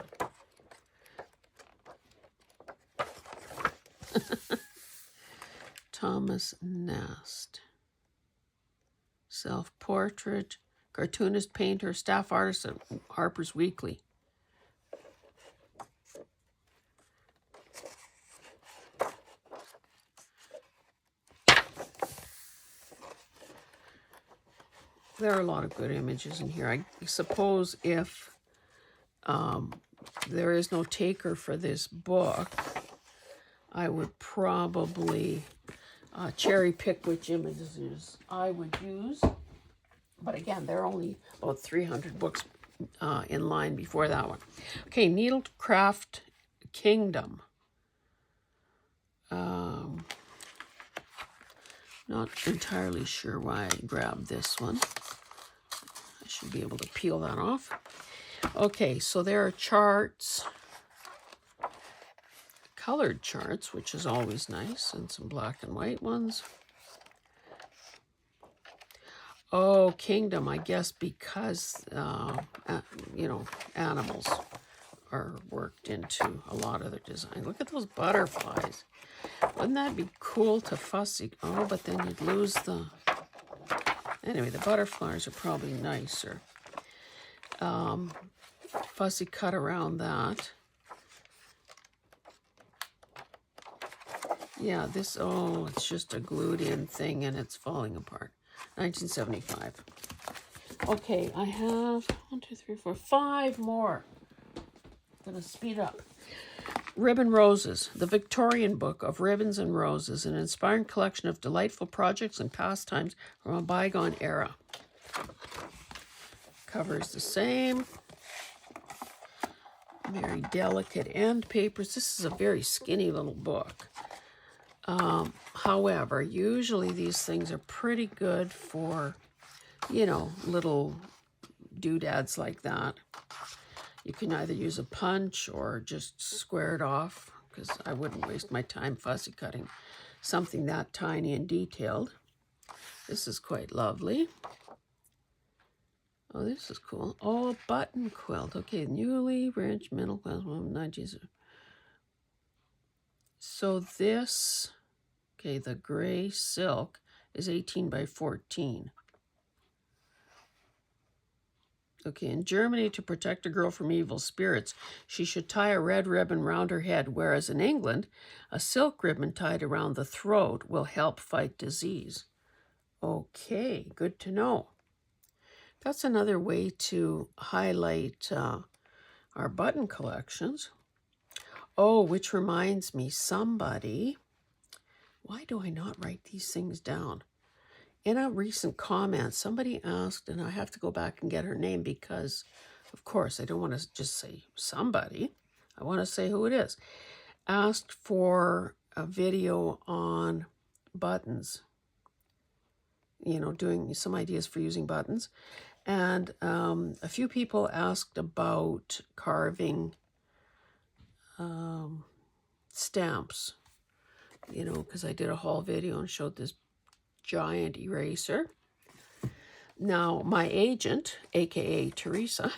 Speaker 1: Thomas Nast. Self-portrait, cartoonist, painter, staff artist at Harper's Weekly. There are a lot of good images in here. I suppose if there is no taker for this book, I would probably cherry pick which images I would use. But again, there are only about 300 books in line before that one. Okay, Needlecraft Kingdom. Not entirely sure why I grabbed this one. I should be able to peel that off. Okay, so there are charts, colored charts, which is always nice, and some black and white ones. Oh, Kingdom, I guess because, you know, animals are worked into a lot of their design. Look at those butterflies. Wouldn't that be cool to fussy? Oh, but then you'd lose the... Anyway, the butterflies are probably nicer. Fussy cut around that. Yeah, this, oh, it's just a glued in thing and it's falling apart. 1975. Okay, I have 1, 2, 3, 4, 5 more. I'm gonna speed up. Ribbon Roses, the Victorian Book of Ribbons and Roses, an inspiring collection of delightful projects and pastimes from a bygone era. Cover is the same. Very delicate end papers. This is a very skinny little book. However, usually these things are pretty good for, you know, little doodads like that. You can either use a punch or just square it off, because I wouldn't waste my time fussy cutting something that tiny and detailed. This is quite lovely. Oh, this is cool. Oh, a button quilt. Okay, newly rich middle class woman, 19. So this, okay, the gray silk is 18 by 14. Okay, in Germany, to protect a girl from evil spirits, she should tie a red ribbon round her head, whereas in England, a silk ribbon tied around the throat will help fight disease. Okay, good to know. That's another way to highlight our button collections. Oh, which reminds me, somebody, why do I not write these things down? In a recent comment, somebody asked, and I have to go back and get her name because, of course, I don't want to just say somebody. I want to say who it is. Asked for a video on buttons, you know, doing some ideas for using buttons. And a few people asked about carving stamps, you know, because I did a whole video and showed this giant eraser. Now, my agent, aka Teresa,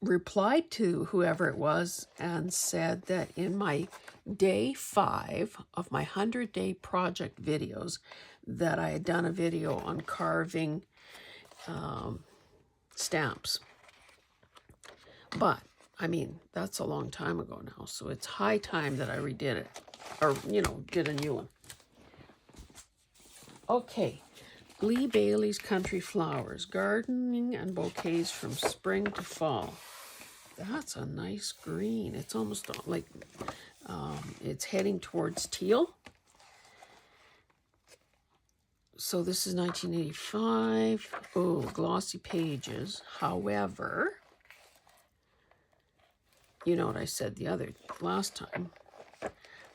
Speaker 1: replied to whoever it was and said that in my day 5 of my 100-day project videos, that I had done a video on carving stamps. But, I mean, that's a long time ago now, so it's high time that I redid it, or, you know, did a new one. Okay, Lee Bailey's Country Flowers, Gardening and Bouquets from Spring to Fall. That's a nice green. It's almost like it's heading towards teal. So this is 1985. Oh, glossy pages. However, you know what I said last time,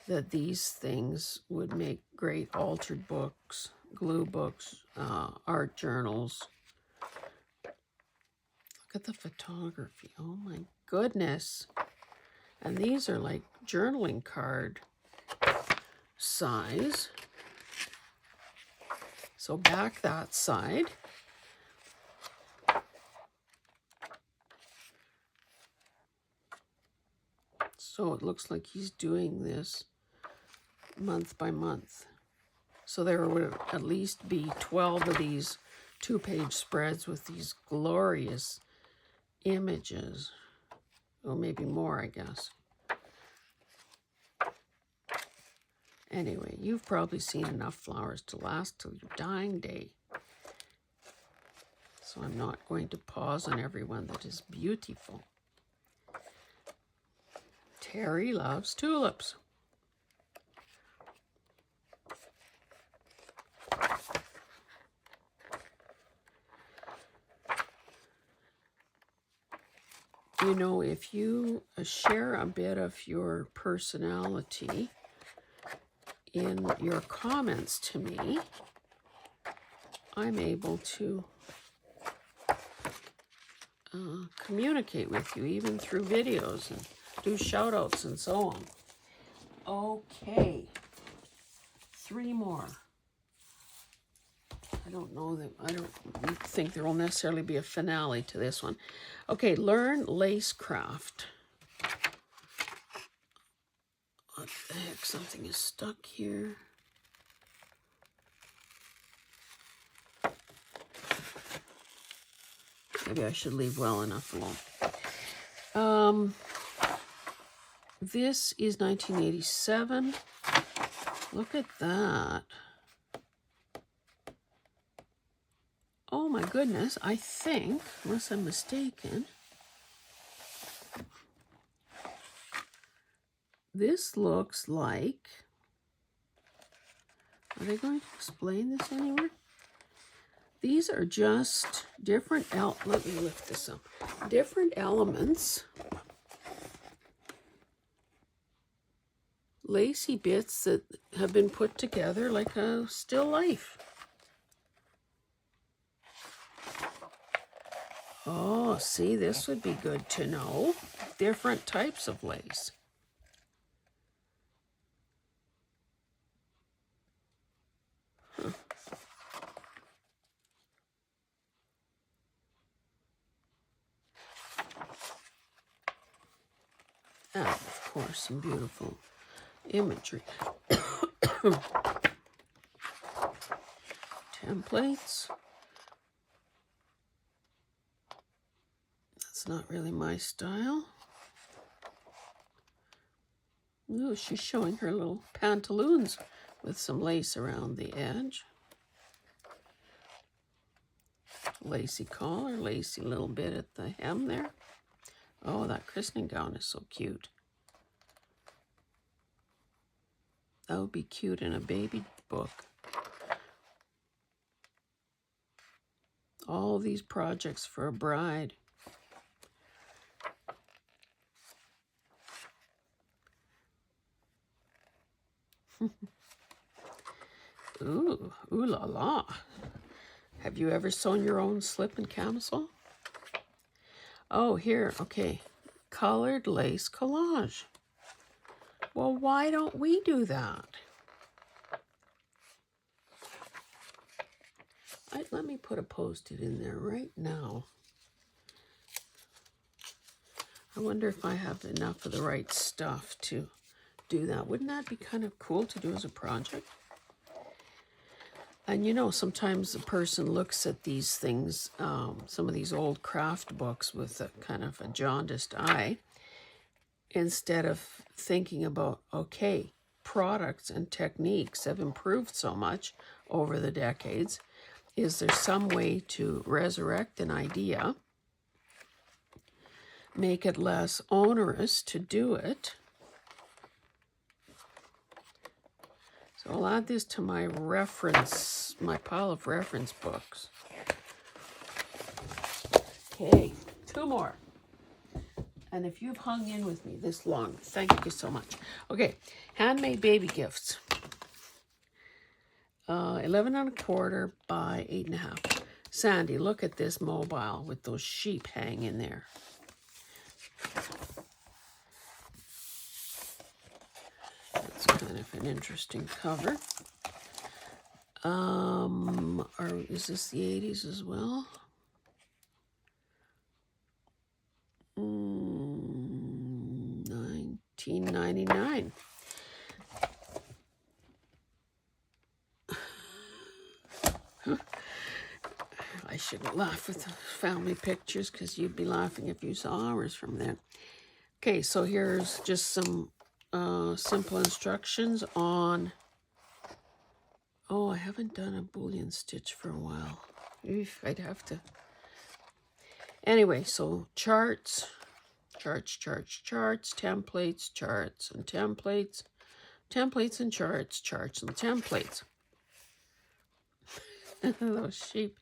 Speaker 1: that these things would make great altered books, glue books, art journals. Look at the photography. Oh my goodness. And these are like journaling card size. So back that side. So it looks like he's doing this month by month. So there would at least be 12 of these 2-page spreads with these glorious images. Or maybe more, I guess. Anyway, you've probably seen enough flowers to last till your dying day. So I'm not going to pause on everyone that is beautiful. Terry loves tulips. You know, if you share a bit of your personality in your comments to me, I'm able to communicate with you, even through videos, and do shout outs and so on. Okay, 3 more. I don't think there will necessarily be a finale to this one. Okay, Learn Lace Craft. What the heck, something is stuck here. Maybe I should leave well enough alone. This is 1987. Look at that. Oh my goodness, I think, unless I'm mistaken, this looks like, are they going to explain this anywhere? These are just different, let me lift this up, different elements, lacy bits that have been put together like a still life. Oh, see, this would be good to know. Different types of lace. Huh. And of course, some beautiful imagery. Templates. That's not really my style. Ooh, she's showing her little pantaloons with some lace around the edge. Lacy collar, lacy little bit at the hem there. Oh, that christening gown is so cute. That would be cute in a baby book. All these projects for a bride. Ooh, ooh la la. Have you ever sewn your own slip and camisole? Oh, here, okay. Colored lace collage. Well, why don't we do that? Let me put a post-it in there right now. I wonder if I have enough of the right stuff to do that. Wouldn't that be kind of cool to do as a project? And you know, sometimes a person looks at these things, some of these old craft books with a kind of a jaundiced eye, instead of thinking about, okay, products and techniques have improved so much over the decades. Is there some way to resurrect an idea, make it less onerous to do it? So I'll add this to my pile of reference books. Okay, 2 more. And if you've hung in with me this long, thank you so much. Okay, handmade baby gifts. 11 1/4 by 8 1/2. Sandy, look at this mobile with those sheep hanging there. That's kind of an interesting cover. Is this the 80s as well? 1999. I shouldn't laugh with the family pictures because you'd be laughing if you saw ours from there. Okay, so here's just some simple instructions on... Oh, I haven't done a bullion stitch for a while. I'd have to... Anyway, so charts, templates, charts and templates, templates and charts, charts and templates. Those sheep.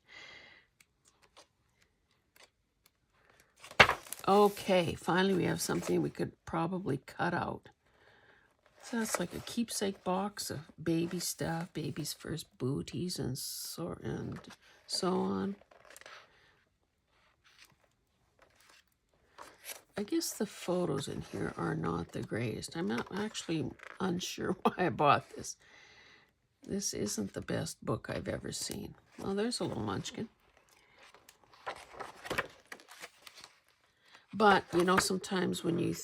Speaker 1: Okay, finally we have something we could probably cut out. So that's like a keepsake box of baby stuff, baby's first booties and so on. I guess the photos in here are not the greatest. I'm not actually unsure why I bought this. This isn't the best book I've ever seen. Well, there's a little munchkin. But, you know, sometimes when you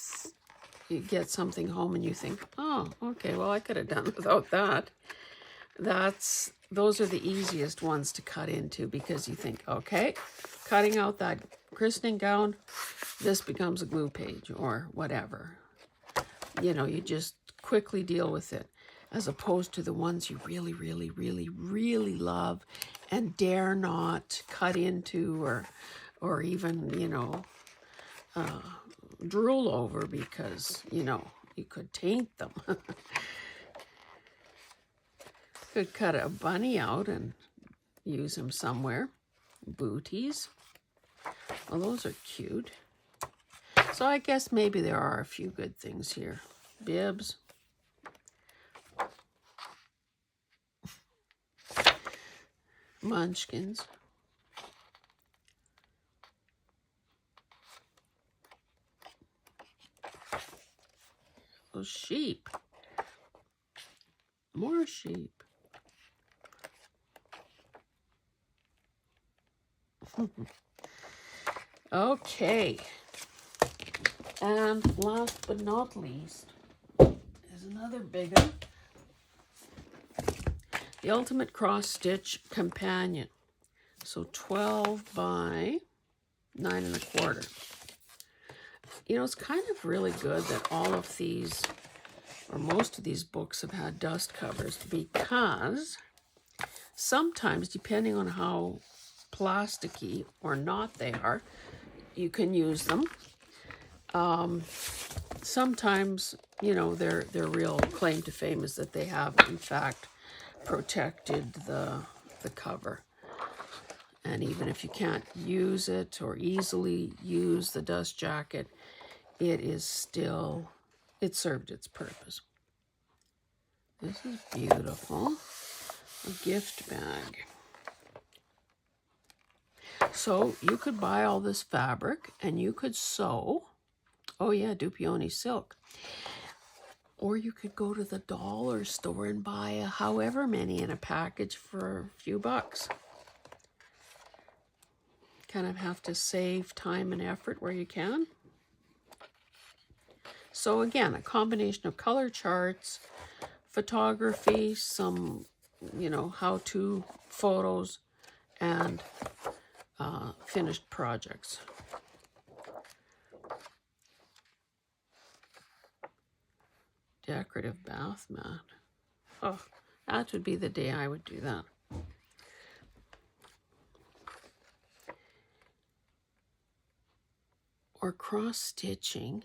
Speaker 1: get something home and you think, oh, okay, well, I could have done without that. Those are the easiest ones to cut into because you think, okay, cutting out that christening gown, this becomes a glue page or whatever. You know, you just quickly deal with it, as opposed to the ones you really, really, really, really love and dare not cut into or even, you know, drool over because, you know, you could taint them. Could cut a bunny out and use him somewhere. Booties. Well, those are cute. So I guess maybe there are a few good things here. Bibs. Munchkins. Those sheep. More sheep. Okay. And last but not least is another big one. The Ultimate Cross Stitch Companion. So 12 by 9 1/4. You know, it's kind of really good that all of these, or most of these books have had dust covers, because sometimes, depending on how plasticky or not they are, you can use them. Sometimes, you know, their real claim to fame is that they have, in fact, protected the cover. And even if you can't use it or easily use the dust jacket, it is still, it served its purpose. This is beautiful. A gift bag. So you could buy all this fabric and you could sew. Oh yeah, Dupioni silk. Or you could go to the dollar store and buy however many in a package for a few bucks. Kind of have to save time and effort where you can. So again, a combination of color charts, photography, some, how-to photos, and finished projects. Decorative bath mat. Oh, that would be the day I would do that. Or cross-stitching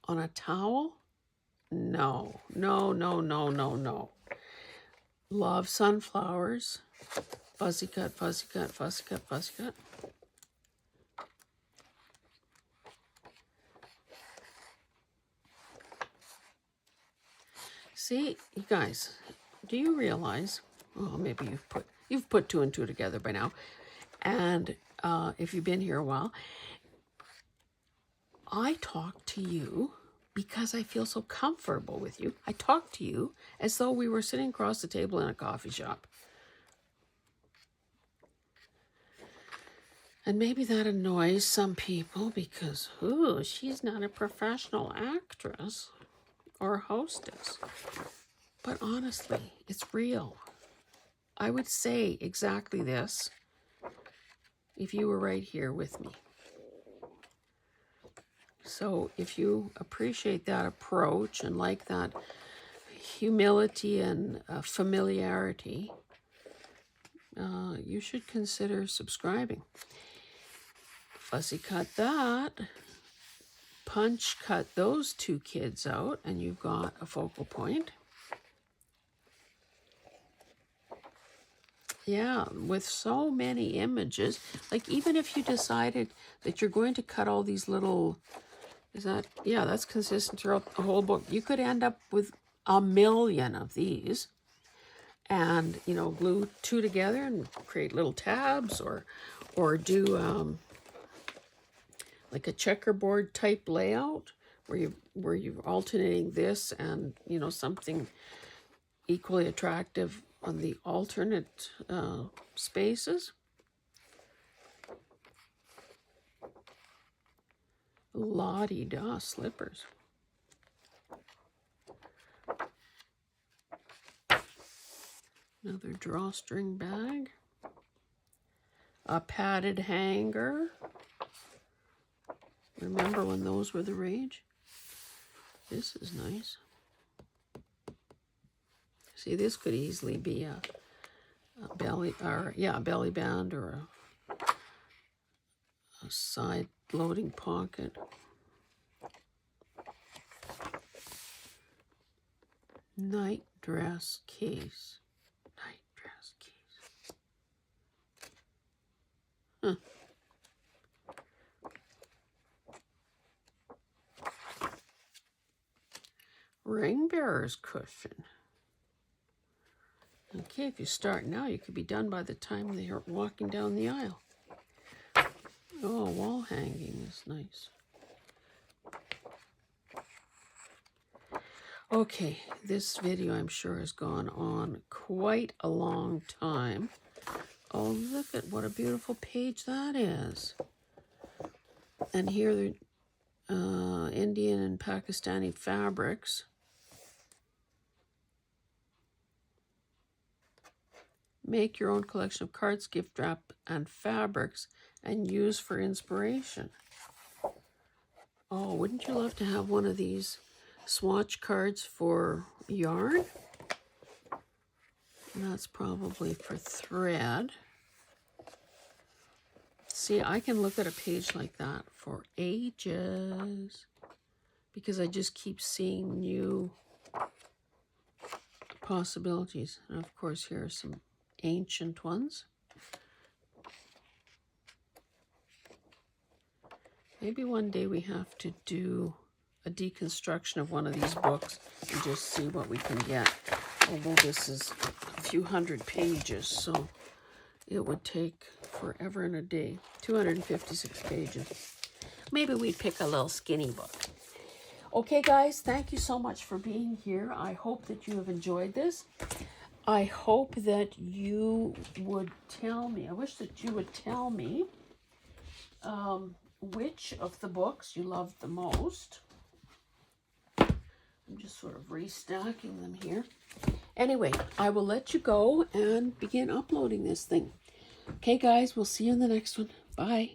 Speaker 1: on a towel? No, no, no, no, no, no. Love sunflowers. Fuzzy cut, fuzzy cut, fuzzy cut, fuzzy cut. See, you guys, do you realize, oh, maybe you've put two and two together by now, and if you've been here a while, I talk to you because I feel so comfortable with you. I talk to you as though we were sitting across the table in a coffee shop. And maybe that annoys some people because, ooh, she's not a professional actress or hostess. But honestly, it's real. I would say exactly this if you were right here with me. So if you appreciate that approach and like that humility and familiarity, you should consider subscribing. Fussy cut that. Punch cut those two kids out, and you've got a focal point. Yeah, with so many images, like even if you decided that you're going to cut all these little, that's consistent throughout the whole book. You could end up with a million of these and, glue two together and create little tabs or do like a checkerboard type layout where you're alternating this and, something equally attractive on the alternate spaces. La-di-da slippers. Another drawstring bag. A padded hanger. Remember when those were the rage? This is nice. See, this could easily be a belly band or a side loading pocket. Night dress case. Night dress case. Huh. Ring bearer's cushion. Okay, if you start now, you could be done by the time they're walking down the aisle. Oh, wall hanging is nice. Okay, this video I'm sure has gone on quite a long time. Oh, look at what a beautiful page that is. And here the Indian and Pakistani fabrics. Make your own collection of cards, gift wrap, and fabrics and use for inspiration. Oh, wouldn't you love to have one of these swatch cards for yarn? And that's probably for thread. See, I can look at a page like that for ages because I just keep seeing new possibilities. And of course, here are some ancient ones. Maybe one day we have to do a deconstruction of one of these books and just see what we can get. Although this is a few hundred pages, so it would take forever and a day. 256 pages. Maybe we'd pick a little skinny book. Okay, guys, thank you so much for being here. I hope that you have enjoyed this. I hope that you would tell me, I wish that you would tell me which of the books you loved the most. I'm just sort of restacking them here. Anyway, I will let you go and begin uploading this thing. Okay, guys, we'll see you in the next one. Bye.